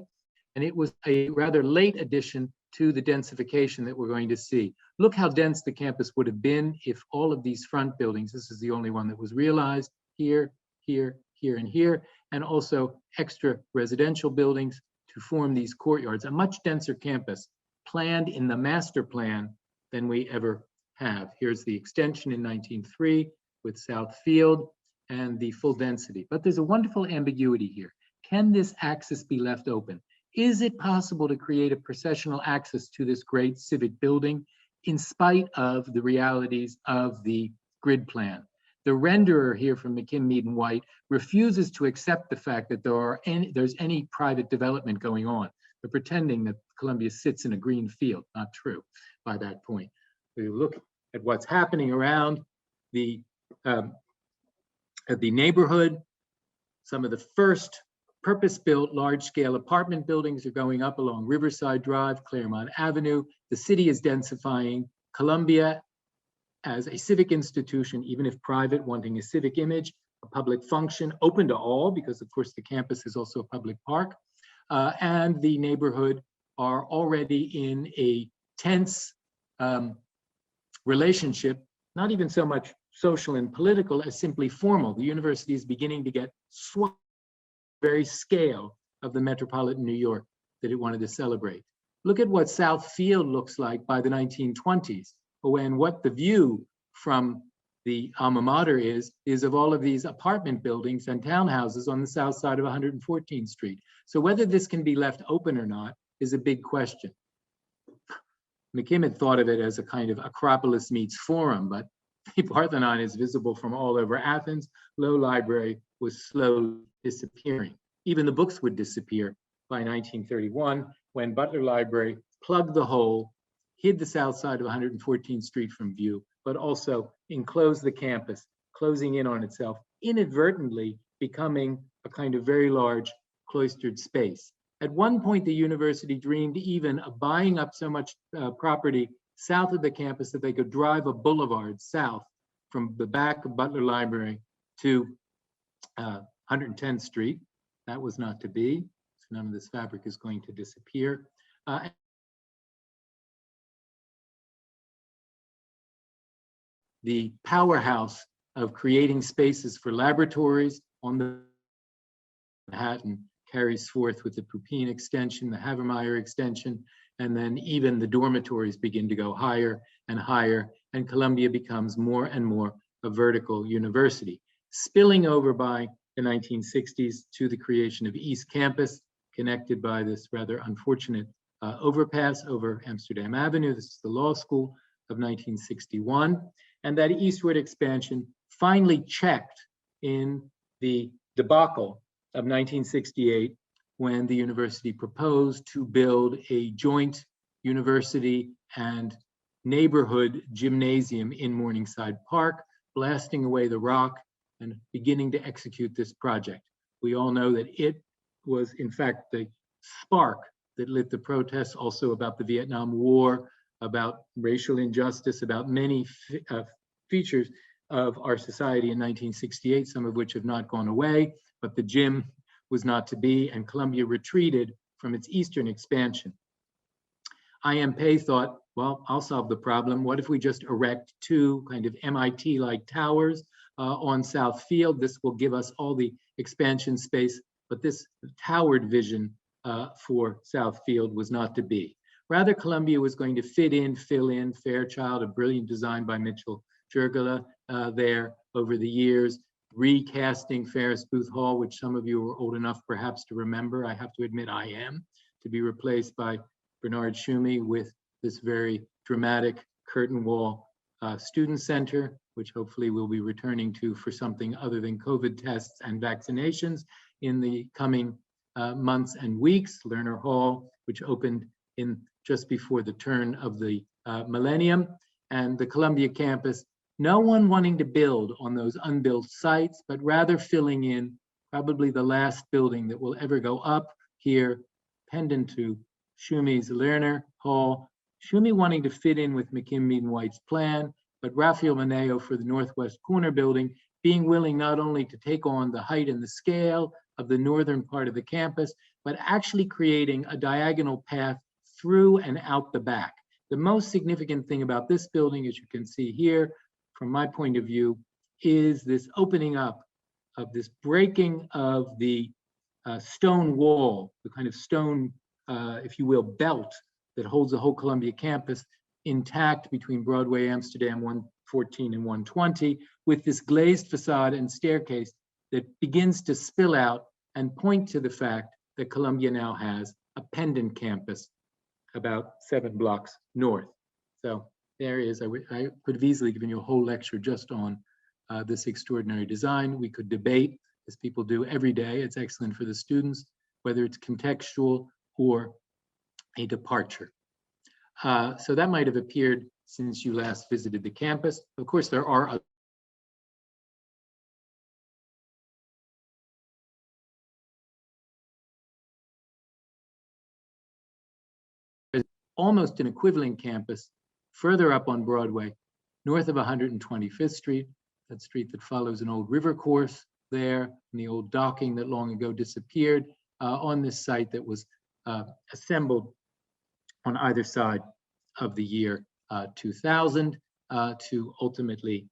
And it was a rather late addition to the densification that we're going to see. Look how dense the campus would have been if all of these front buildings, this is the only one that was realized, here, here, here, and here, and also extra residential buildings to form these courtyards. A much denser campus planned in the master plan than we ever have. Here's the extension in 1903 with South Field and the full density. But there's a wonderful ambiguity here. Can this axis be left open? Is it possible to create a processional access to this great civic building in spite of the realities of the grid plan? The renderer here from McKim, Mead, and White refuses to accept the fact that there's any private development going on. They're pretending that Columbia sits in a green field. Not true by that point. We look at what's happening around the neighborhood. Some of the first purpose-built large-scale apartment buildings are going up along Riverside Drive, Claremont Avenue. The city is densifying. Columbia, as a civic institution, even if private, wanting a civic image, a public function, open to all, because of course the campus is also a public park, and the neighborhood are already in a tense relationship, not even so much social and political as simply formal. The university is beginning to get swamped very scale of the metropolitan New York that it wanted to celebrate. Look at what South Field looks like by the 1920s, when what the view from the alma mater is of all of these apartment buildings and townhouses on the south side of 114th Street. So whether this can be left open or not is a big question. McKim had thought of it as a kind of Acropolis meets Forum, but the Parthenon is visible from all over Athens. Low Library was slowly disappearing. Even the books would disappear by 1931 when Butler Library plugged the hole, hid the south side of 114th Street from view, but also enclosed the campus, closing in on itself, inadvertently becoming a kind of very large cloistered space. At one point, the university dreamed even of buying up so much property south of the campus that they could drive a boulevard south from the back of Butler Library to 110th Street. That was not to be, so none of this fabric is going to disappear. The powerhouse of creating spaces for laboratories on the Manhattan carries forth with the Pupin extension, the Havemeyer extension, and then even the dormitories begin to go higher and higher, and Columbia becomes more and more a vertical university, spilling over by the 1960s to the creation of East Campus, connected by this rather unfortunate overpass over Amsterdam Avenue. This is the law school of 1961. And that eastward expansion finally checked in the debacle of 1968, when the university proposed to build a joint university and neighborhood gymnasium in Morningside Park, blasting away the rock and beginning to execute this project. We all know that it was, in fact, the spark that lit the protests, also about the Vietnam War, about racial injustice, about many features of our society in 1968, some of which have not gone away, but the gym was not to be, and Columbia retreated from its eastern expansion. I.M. Pei thought, well, I'll solve the problem. What if we just erect two kind of MIT-like towers on South Field? This will give us all the expansion space, but this towered vision for South Field was not to be. Rather, Columbia was going to fit in, fill in Fairchild, a brilliant design by Mitchell Jurgala there over the years, recasting Ferris Booth Hall, which some of you are old enough perhaps to remember. I have to admit I am, to be replaced by Bernard Schumi with this very dramatic curtain wall student center, which hopefully we'll be returning to for something other than COVID tests and vaccinations in the coming months and weeks. Lerner Hall, which opened in just before the turn of the millennium, and the Columbia campus. No one wanting to build on those unbuilt sites, but rather filling in probably the last building that will ever go up here, pendant to Shumi's Lerner Hall. Schumi wanting to fit in with McKim, Mead, and White's plan, but Rafael Moneo for the Northwest Corner building, being willing not only to take on the height and the scale of the northern part of the campus, but actually creating a diagonal path through and out the back. The most significant thing about this building, as you can see here, from my point of view, is this opening up of this breaking of the stone wall, the kind of stone, if you will, belt that holds the whole Columbia campus intact between Broadway, Amsterdam 114 and 120, with this glazed facade and staircase that begins to spill out and point to the fact that Columbia now has a pendant campus about 7 blocks north. So there is, I could have easily given you a whole lecture just on this extraordinary design. We could debate, as people do every day. It's excellent for the students, whether it's contextual or a departure. So that might have appeared since you last visited the campus. Of course, there are other almost an equivalent campus further up on Broadway, north of 125th Street, that street that follows an old river course there, and the old docking that long ago disappeared, on this site that was assembled on either side of the year 2000 to ultimately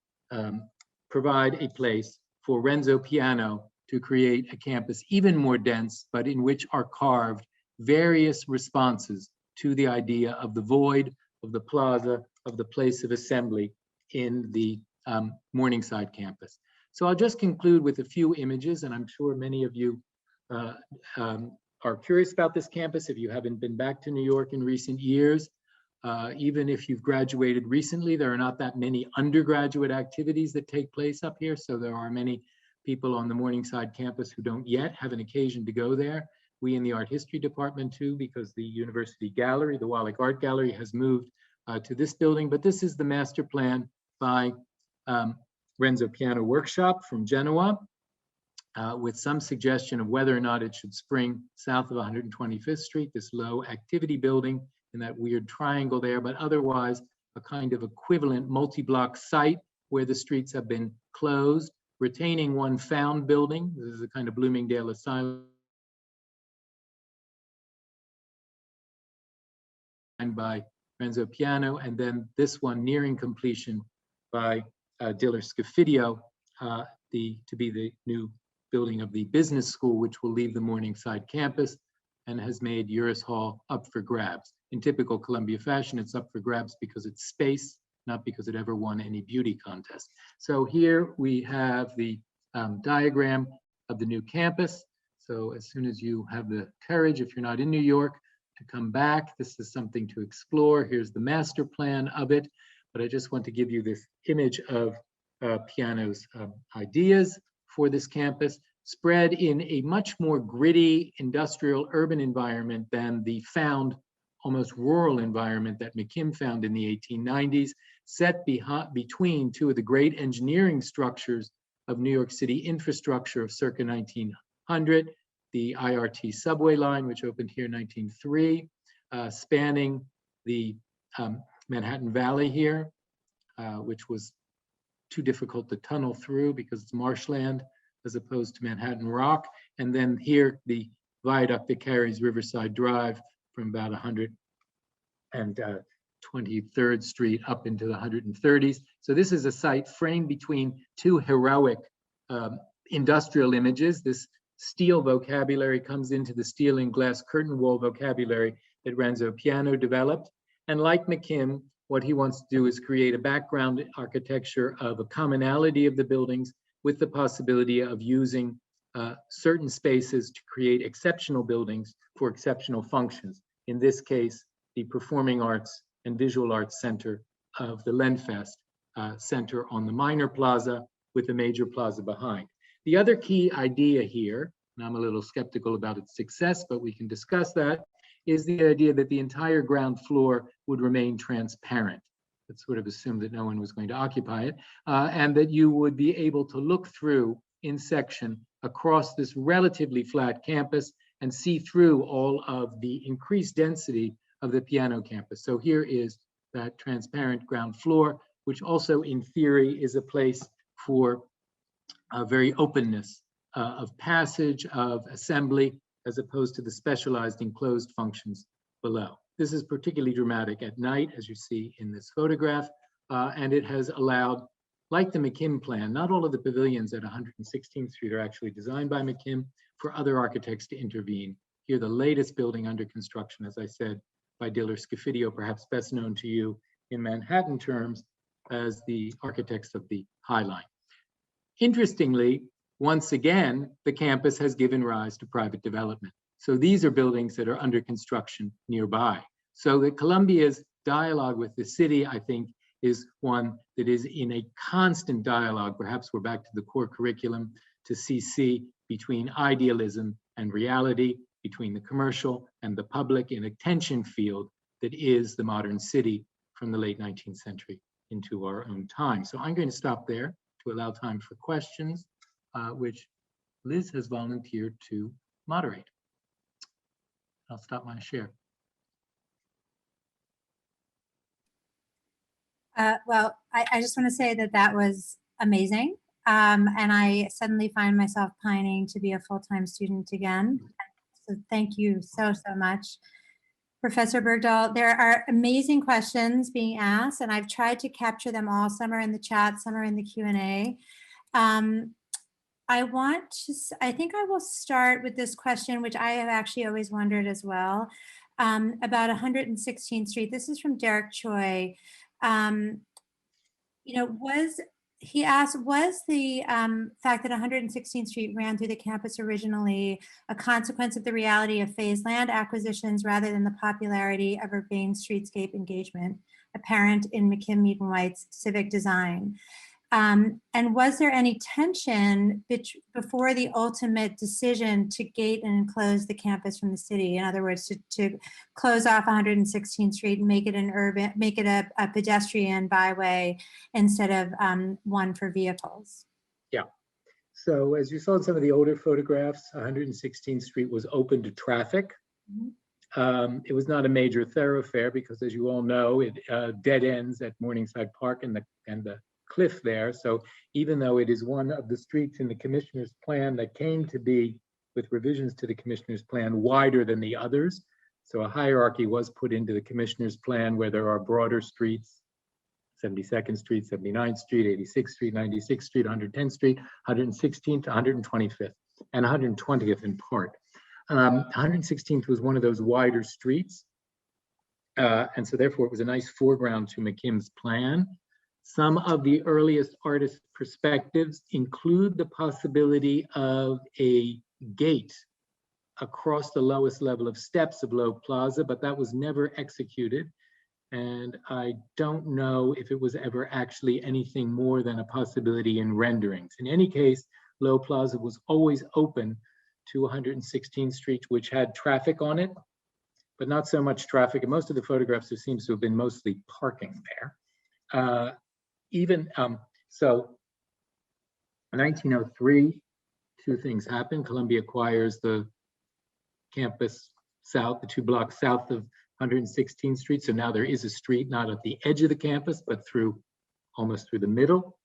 provide a place for Renzo Piano to create a campus even more dense, but in which are carved various responses to the idea of the void, of the plaza, of the place of assembly in the Morningside campus. So I'll just conclude with a few images, and I'm sure many of you are curious about this campus if you haven't been back to New York in recent years. Even if you've graduated recently, there are not that many undergraduate activities that take place up here, so there are many people on the Morningside campus who don't yet have an occasion to go there. We in the art history department too, because the university gallery, the Wallach Art Gallery, has moved to this building, but this is the master plan by Renzo Piano Workshop from Genoa, with some suggestion of whether or not it should spring south of 125th Street, this low activity building in that weird triangle there, but otherwise a kind of equivalent multi-block site where the streets have been closed, retaining one found building. This is a kind of Bloomingdale Asylum by Renzo Piano, and then this one nearing completion by Diller Scofidio, to be the new building of the business school, which will leave the Morningside campus and has made Uris Hall up for grabs. In typical Columbia fashion, it's up for grabs because it's space, not because it ever won any beauty contest. So here we have the diagram of the new campus. So as soon as you have the courage, if you're not in New York, to come back, this is something to explore. Here's the master plan of it, but I just want to give you this image of Piano's ideas for this campus, spread in a much more gritty industrial urban environment than the found almost rural environment that McKim found in the 1890s, set between two of the great engineering structures of New York City infrastructure of circa 1900, the IRT subway line, which opened here in 1903, spanning the Manhattan Valley here, which was too difficult to tunnel through because it's marshland as opposed to Manhattan Rock. And then here, the viaduct that carries Riverside Drive from about 123rd Street up into the 130s. So this is a site framed between two heroic industrial images. This steel vocabulary comes into the steel and glass curtain wall vocabulary that Renzo Piano developed. And like McKim, what he wants to do is create a background architecture of a commonality of the buildings with the possibility of using certain spaces to create exceptional buildings for exceptional functions. In this case, the Performing Arts and Visual Arts Center of the Lenfest Center on the Minor Plaza with the major plaza behind. The other key idea here, and I'm a little skeptical about its success, but we can discuss that, is the idea that the entire ground floor would remain transparent. It sort of assumed that no one was going to occupy it, and that you would be able to look through in section across this relatively flat campus and see through all of the increased density of the Piano campus. So here is that transparent ground floor, which also in theory is a place for very openness of passage, of assembly, as opposed to the specialized enclosed functions below. This is particularly dramatic at night, as you see in this photograph, and it has allowed, like the McKim plan, not all of the pavilions at 116th Street are actually designed by McKim, for other architects to intervene. Here, the latest building under construction, as I said, by Diller Scofidio, perhaps best known to you in Manhattan terms as the architects of the High Line. Interestingly, once again, the campus has given rise to private development. So these are buildings that are under construction nearby. So that Columbia's dialogue with the city, I think, is one that is in a constant dialogue. Perhaps we're back to the core curriculum, to CC, between idealism and reality, between the commercial and the public, in a tension field that is the modern city from the late 19th century into our own time. So I'm going to stop there to allow time for questions, which Liz has volunteered to moderate. I'll stop my share. Well, I just want to say that that was amazing. And I suddenly find myself pining to be a full-time student again. So thank you so much, Professor Bergdoll. There are amazing questions being asked, and I've tried to capture them all. Some are in the chat, some are in the Q&A. I think I will start with this question, which I have actually always wondered as well, about 116th Street. This is from Derek Choi. He asked, was the fact that 116th Street ran through the campus originally a consequence of the reality of phased land acquisitions rather than the popularity of urbane streetscape engagement apparent in McKim Mead and White's civic design? And was there any tension before the ultimate decision to gate and enclose the campus from the city? In other words, to close off 116th Street and make it a pedestrian byway instead of one for vehicles. Yeah. So as you saw in some of the older photographs, 116th Street was open to traffic. Mm-hmm. It was not a major thoroughfare because, as you all know, it dead ends at Morningside Park and the cliff there. So even though it is one of the streets in the commissioner's plan that came to be, with revisions to the commissioner's plan, wider than the others, so a hierarchy was put into the commissioner's plan where there are broader streets, 72nd Street, 79th Street, 86th Street, 96th Street, 110th Street, 116th, 125th, and 120th in part. 116th was one of those wider streets, and so therefore it was a nice foreground to McKim's plan. Some of the earliest artist perspectives include the possibility of a gate across the lowest level of steps of Low Plaza, but that was never executed. And I don't know if it was ever actually anything more than a possibility in renderings. In any case, Low Plaza was always open to 116th Street, which had traffic on it, but not so much traffic. In most of the photographs, there seems to have been mostly parking there. So in 1903, two things happened. Columbia acquires the campus south, the 2 blocks south of 116th Street. So now there is a street not at the edge of the campus, but almost through the middle.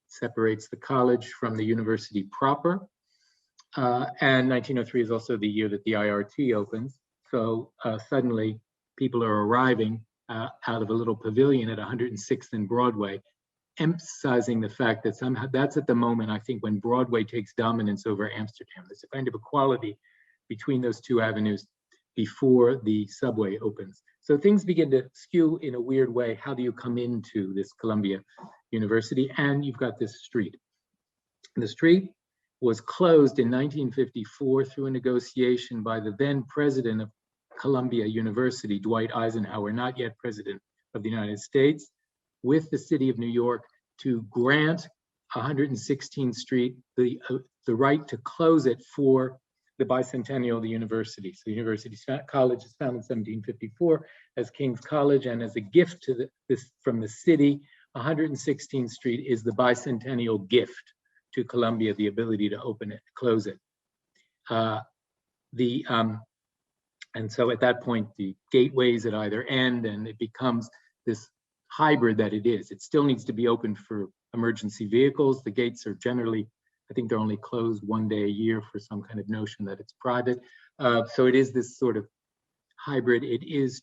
Separates the college from the university proper. And 1903 is also the year that the IRT opens. So suddenly people are arriving out of a little pavilion at 106th and Broadway, emphasizing the fact that somehow that's at the moment, I think, when Broadway takes dominance over Amsterdam. There's a kind of equality between those two avenues before the subway opens. So things begin to skew in a weird way. How do you come into this Columbia University? And you've got this street. The street was closed in 1954 through a negotiation by the then president of Columbia University, Dwight Eisenhower, not yet president of the United States, with the city of New York to grant 116th Street the right to close it for the bicentennial of the university. So the university college is founded in 1754 as King's College, and as a gift to from the city, 116th Street is the bicentennial gift to Columbia, the ability to open it, close it. And so at that point, the gateways at either end, and it becomes this hybrid that it is. It still needs to be open for emergency vehicles. The gates are generally, I think they're only closed one day a year for some kind of notion that it's private. So it is this sort of hybrid. It is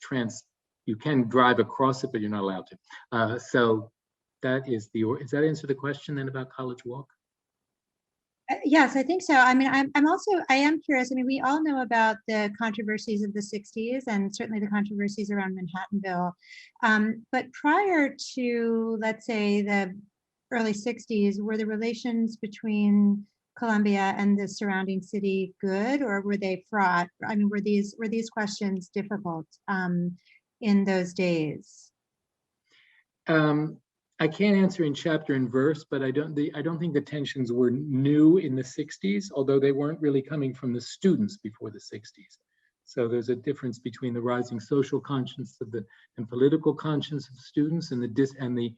you can drive across it, but you're not allowed to. So that is does that answer the question then about College Walk? Yes, I think so. I mean, I am curious. I mean, we all know about the controversies of the 60s and certainly the controversies around Manhattanville. But prior to, let's say, the early 60s, were the relations between Columbia and the surrounding city good, or were they fraught? I mean, were these questions difficult in those days? I can't answer in chapter and verse, but I don't think the tensions were new in the 60s, although they weren't really coming from the students before the 60s. So there's a difference between the rising social conscience and political conscience of students and the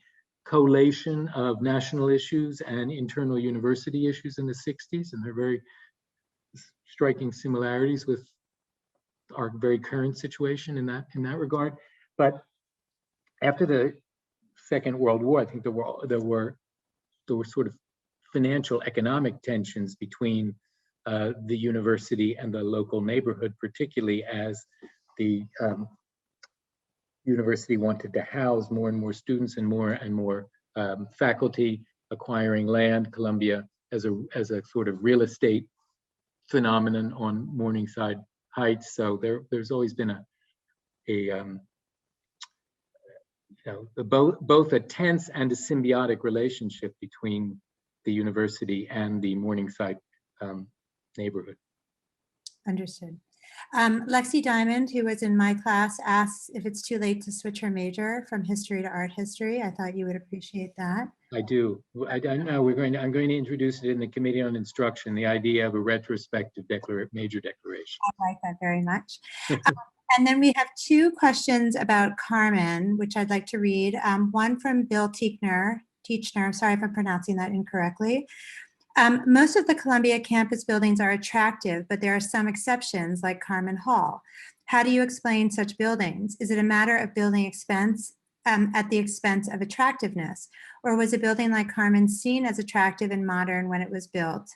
collation of national issues and internal university issues in the 60s, and there are very striking similarities with our very current situation in that regard. But after the Second World War, I think there were sort of financial economic tensions between the university and the local neighborhood, particularly as the university wanted to house more and more students and more faculty, acquiring land. Columbia as a sort of real estate phenomenon on Morningside Heights. So there's always been both a tense and a symbiotic relationship between the university and the Morningside neighborhood. Understood. Lexi Diamond, who was in my class, asks if it's too late to switch her major from history to art history. I thought you would appreciate that. I do. I know I'm going to introduce it in the Committee on Instruction, the idea of a retrospective major declaration. I like that very much. And then we have two questions about Carmen, which I'd like to read. One from Bill Teachner. I'm sorry if I'm pronouncing that incorrectly. Most of the Columbia campus buildings are attractive, but there are some exceptions like Carmen Hall. How do you explain such buildings? Is it a matter of building expense at the expense of attractiveness? Or was a building like Carmen seen as attractive and modern when it was built?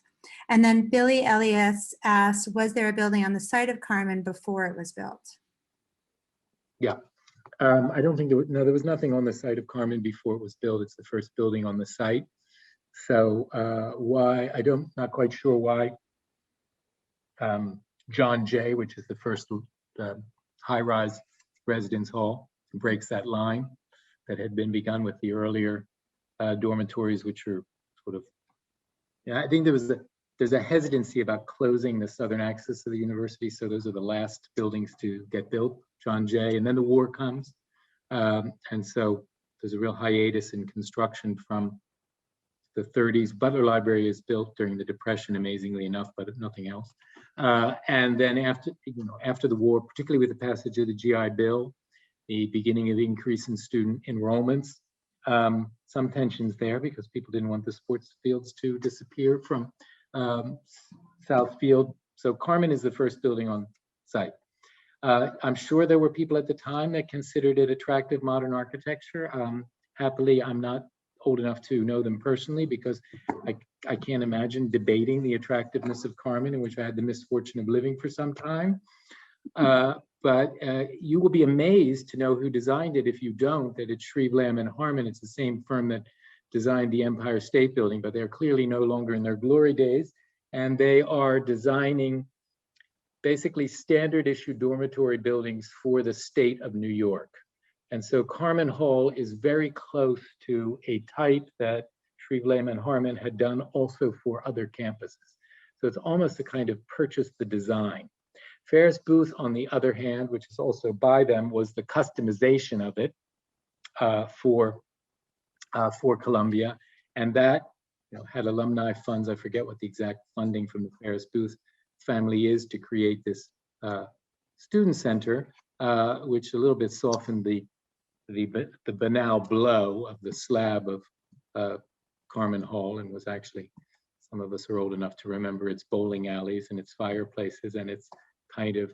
And then Billy Elias asked, was there a building on the site of Carmen before it was built? Yeah, I don't think there was nothing on the site of Carmen before it was built. It's the first building on the site. So why, not quite sure why John Jay, which is the first high-rise residence hall, breaks that line that had been begun with the earlier dormitories, which are sort of, I think there's a hesitancy about closing the southern access of the university. So those are the last buildings to get built, John Jay, and then the war comes. And so there's a real hiatus in construction from the 30s. Butler Library is built during the Depression, amazingly enough, but nothing else. And then after the war, particularly with the passage of the GI Bill, the beginning of the increase in student enrollments, some tensions there because people didn't want the sports fields to disappear from Southfield. So Carmen is the first building on site. I'm sure there were people at the time that considered it attractive modern architecture. Happily, I'm not old enough to know them personally because I can't imagine debating the attractiveness of Carmen, in which I had the misfortune of living for some time. But you will be amazed to know who designed it. If you don't, that it's Shreve, Lamb & Harmon. It's the same firm that designed the Empire State Building, but they're clearly no longer in their glory days. And they are designing basically standard issue dormitory buildings for the state of New York. And so Carmen Hall is very close to a type that Shreve, Lamb & Harmon had done also for other campuses. So it's almost a kind of purchase the design. Ferris Booth, on the other hand, which is also by them, was the customization of it for Columbia. And that had alumni funds. I forget what the exact funding from the Ferris Booth family is to create this student center, which a little bit softened the banal blow of the slab of Carmen Hall, and was actually, some of us are old enough to remember its bowling alleys and its fireplaces and its kind of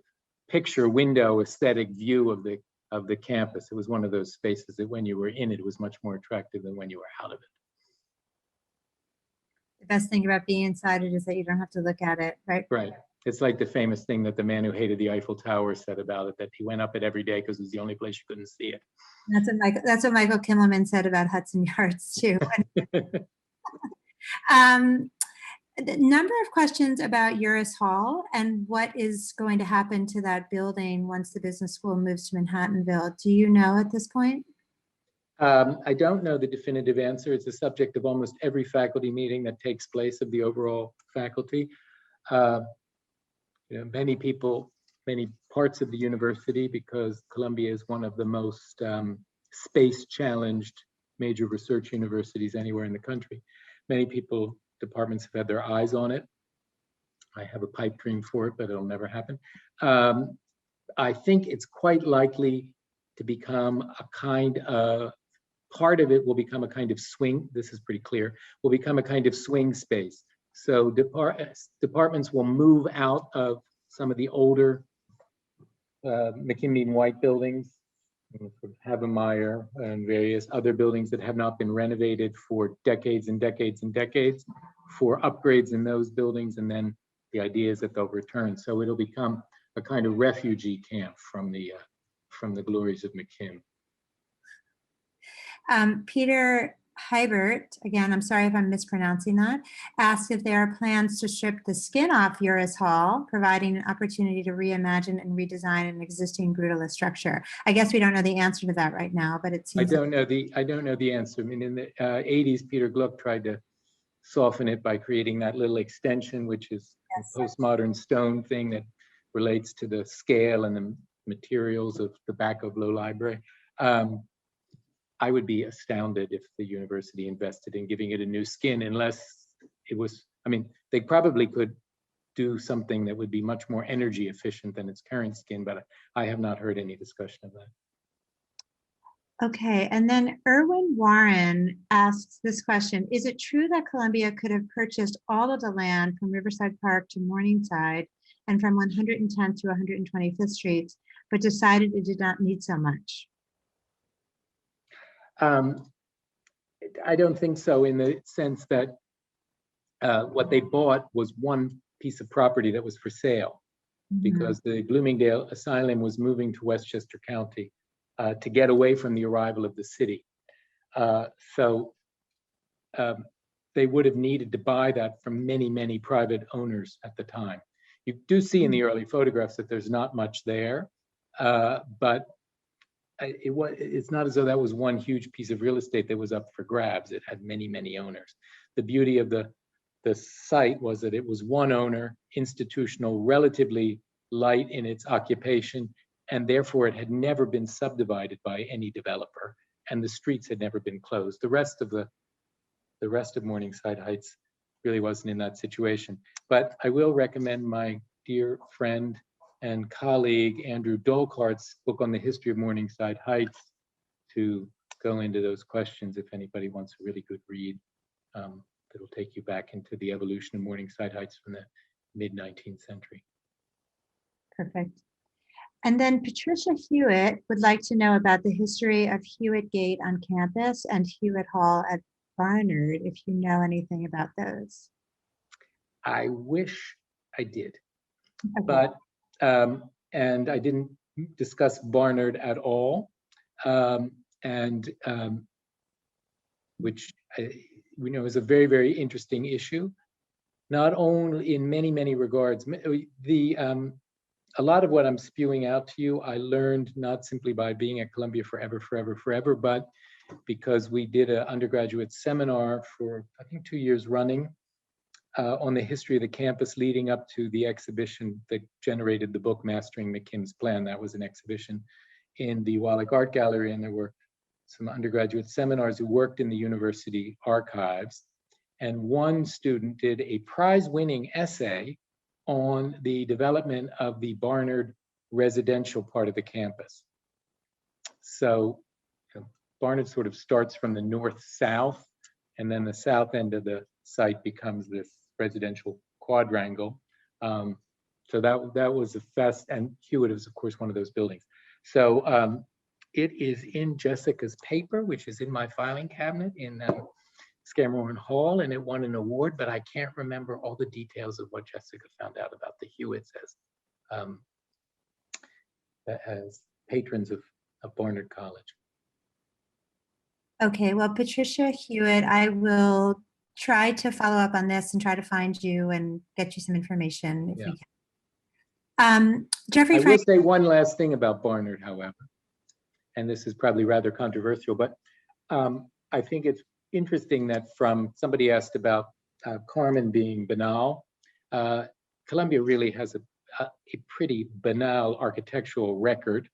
picture window aesthetic view of the campus. It was one of those spaces that when you were in it, it was much more attractive than when you were out of it. The best thing about being inside it is that you don't have to look at it, right? Right, It's like the famous thing that the man who hated the Eiffel Tower said about it, that he went up it every day because it was the only place you couldn't see it. That's what Michael Kimmelman said about Hudson Yards too. The number of questions about Uris Hall and what is going to happen to that building once the business school moves to Manhattanville. Do you know at this point? I don't know the definitive answer. It's the subject of almost every faculty meeting that takes place of the overall faculty. Many people, many parts of the university, because Columbia is one of the most space-challenged major research universities anywhere in the country. Many people, departments have had their eyes on it. I have a pipe dream for it, but it'll never happen. I think it's quite likely to become a kind of, part of it will become a kind of swing, this is pretty clear, will become a kind of swing space. So departments will move out of some of the older McKinley and White buildings, Havemeyer and various other buildings that have not been renovated for decades and decades and decades, for upgrades in those buildings, and then the idea is that they'll return. So it'll become a kind of refugee camp from the glories of McKim. Peter Hybert, again, I'm sorry if I'm mispronouncing that, asked if there are plans to strip the skin off Uris Hall, providing an opportunity to reimagine and redesign an existing brutalist structure. I guess we don't know the answer to that right now, but it seems. I don't know the answer. I mean, in the 80s, Peter Gluck tried to soften it by creating that little extension, which is a postmodern stone thing that relates to the scale and the materials of the back of Low Library. I would be astounded if the university invested in giving it a new skin, unless it was, I mean, they probably could do something that would be much more energy efficient than its current skin, but I have not heard any discussion of that. Okay, and then Erwin Warren asks this question: is it true that Columbia could have purchased all of the land from Riverside Park to Morningside and from 110th to 125th Streets, but decided it did not need so much? I don't think so, in the sense that what they bought was one piece of property that was for sale, because the Bloomingdale Asylum was moving to Westchester County to get away from the arrival of the city. So they would have needed to buy that from many, many private owners at the time. You do see in the early photographs that there's not much there, but it's not as though that was one huge piece of real estate that was up for grabs. It had many, many owners. The beauty of the site was that it was one owner, institutional, relatively light in its occupation, and therefore it had never been subdivided by any developer, and the streets had never been closed. The rest of Morningside Heights really wasn't in that situation. But I will recommend my dear friend and colleague Andrew Dolkart's book on the history of Morningside Heights to go into those questions if anybody wants a really good read. That'll take you back into the evolution of Morningside Heights from the mid-19th century. Perfect. And then Patricia Hewitt would like to know about the history of Hewitt Gate on campus and Hewitt Hall at Barnard, if you know anything about those. I wish I did, Okay. but and I didn't discuss Barnard at all, which we know is a very, very interesting issue, not only in many, many regards. A lot of what I'm spewing out to you, I learned not simply by being at Columbia forever, but because we did an undergraduate seminar for, I think, 2 years running on the history of the campus leading up to the exhibition that generated the book, Mastering McKim's Plan. That was an exhibition in the Wallach Art Gallery, and there were some undergraduate seminars who worked in the university archives. And one student did a prize-winning essay on the development of the Barnard residential part of the campus. So Barnard sort of starts from the north-south, and then the south end of the site becomes this residential quadrangle. So that was a fest, and Hewitt is, of course, one of those buildings. So it is in Jessica's paper, which is in my filing cabinet in Scammell Hall, and it won an award, but I can't remember all the details of what Jessica found out about the Hewitts as patrons of Barnard College. Okay, well, Patricia Hewitt, I will try to follow up on this and try to find you and get you some information if we can. Jeffrey I will Frank, say one last thing about Barnard, however, and this is probably rather controversial, but I think it's interesting that somebody asked about Carmen being banal. Columbia really has a pretty banal architectural record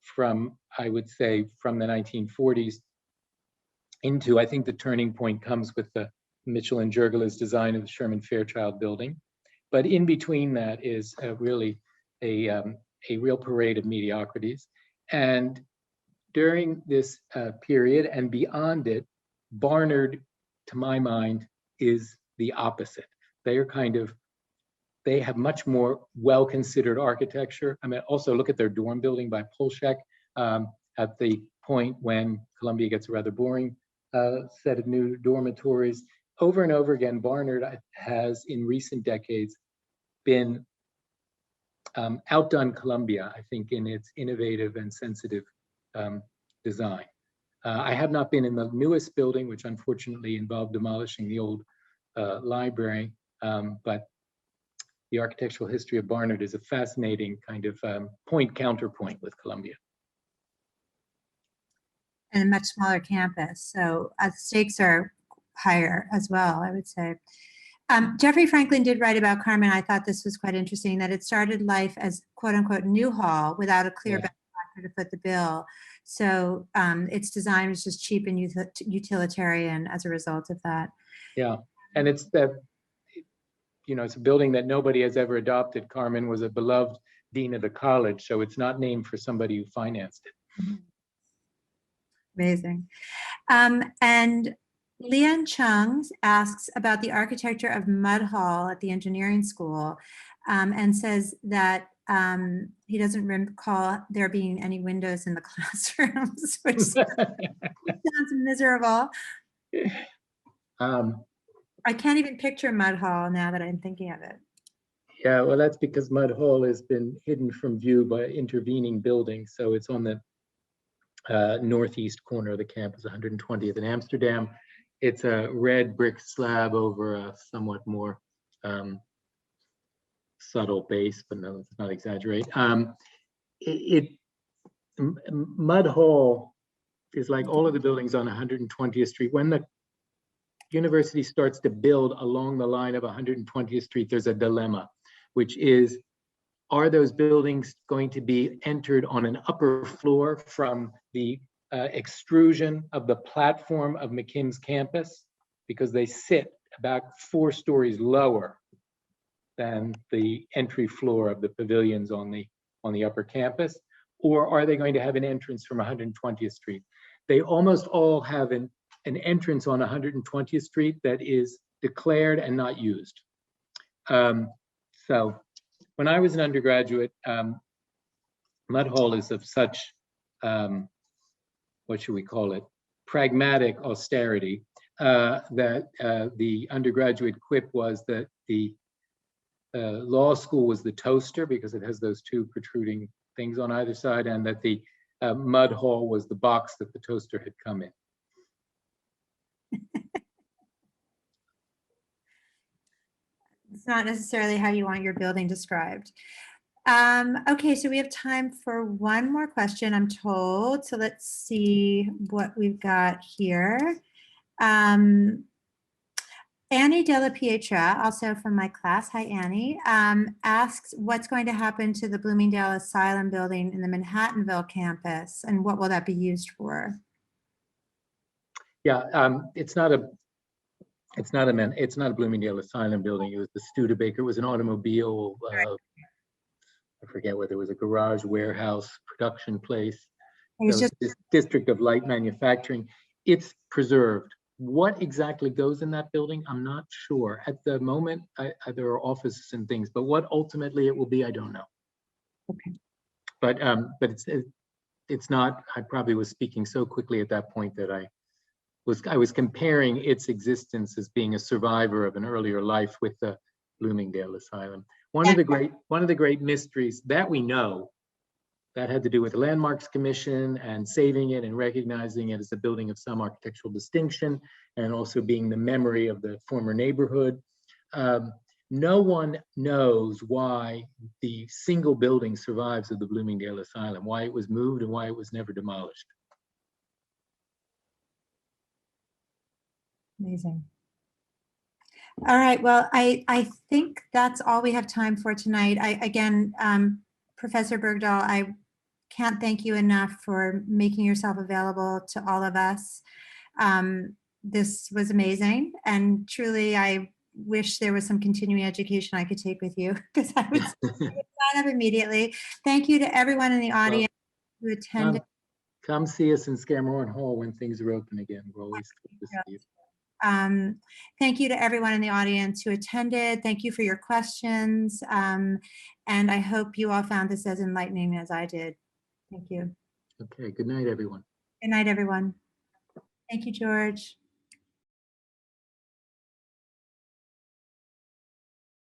from, I would say, from the 1940s into, I think the turning point comes with the Mitchell and Jurgela's design of the Sherman Fairchild building. But in between that is really a real parade of mediocrities. And during this period and beyond it, Barnard, to my mind, is the opposite. They have much more well-considered architecture. I mean, also look at their dorm building by Polshek at the point when Columbia gets a rather boring set of new dormitories. Over and over again, Barnard has in recent decades been outdone Columbia, I think, in its innovative and sensitive design. I have not been in the newest building, which unfortunately involved demolishing the old library, but the architectural history of Barnard is a fascinating kind of point-counterpoint with Columbia. and a much smaller campus, so the stakes are higher as well, I would say. Jeffrey Franklin did write about Carmen. I thought this was quite interesting, that it started life as quote unquote new hall without a clear benefactor to foot the bill. So its design was just cheap and utilitarian as a result of that. Yeah, and it's that, you know, it's a building that nobody has ever adopted. Carmen was a beloved dean of the college, so it's not named for somebody who financed it. Amazing. And Lian Chung asks about the architecture of Mud Hall at the engineering school, and says that he doesn't recall there being any windows in the classrooms, which sounds miserable. I can't even picture Mud Hall now that I'm thinking of it. Yeah, well, that's because Mud Hall has been hidden from view by intervening buildings. So it's on the northeast corner of the campus, 120th in Amsterdam. It's a red brick slab over a somewhat more subtle base, but no, let's not exaggerate. Mud Hall is like all of the buildings on 120th Street. When the university starts to build along the line of 120th Street, there's a dilemma, which is, are those buildings going to be entered on an upper floor from the extrusion of the platform of McKinn's campus, because they sit about 4 stories lower than the entry floor of the pavilions on the upper campus? Or are they going to have an entrance from 120th Street? They almost all have an entrance on 120th Street that is declared and not used. So when I was an undergraduate, Mud Hall is of such, what should we call it, pragmatic austerity, that the undergraduate quip was that the law school was the toaster, because it has those 2 protruding things on either side, and that the Mud Hall was the box that the toaster had come in. It's not necessarily how you want your building described. Okay, so we have time for one more question, I'm told. So let's see what we've got here. Annie Della Pietra, also from my class, hi Annie, asks what's going to happen to the Bloomingdale Asylum building in the Manhattanville campus, and what will that be used for? Yeah, it's not a Bloomingdale Asylum building. It was the Studebaker. It was an automobile. I forget whether it was a garage, warehouse, production place. It was just this district of light manufacturing. It's preserved. What exactly goes in that building, I'm not sure. At the moment, there are offices and things, but what ultimately it will be, I don't know. Okay. But it's not. I probably was speaking so quickly at that point that I I was comparing its existence as being a survivor of an earlier life with the Bloomingdale Asylum. One of the great mysteries that we know that had to do with the Landmarks Commission and saving it and recognizing it as a building of some architectural distinction, and also being the memory of the former neighborhood. No one knows why the single building survives of the Bloomingdale Asylum, why it was moved and why it was never demolished. Amazing. All right, well, I think that's all we have time for tonight. Again, Professor Bergdoll, I can't thank you enough for making yourself available to all of us. This was amazing, and truly, I wish there was some continuing education I could take with you, because I would sign up immediately. Thank you to everyone in the audience who attended. Come see us in Scammon Hall when things are open again. We're always thrilled to see you. Thank you to everyone in the audience who attended. Thank you for your questions. And I hope you all found this as enlightening as I did. Thank you. Okay, good night, everyone. Good night, everyone. Thank you, George.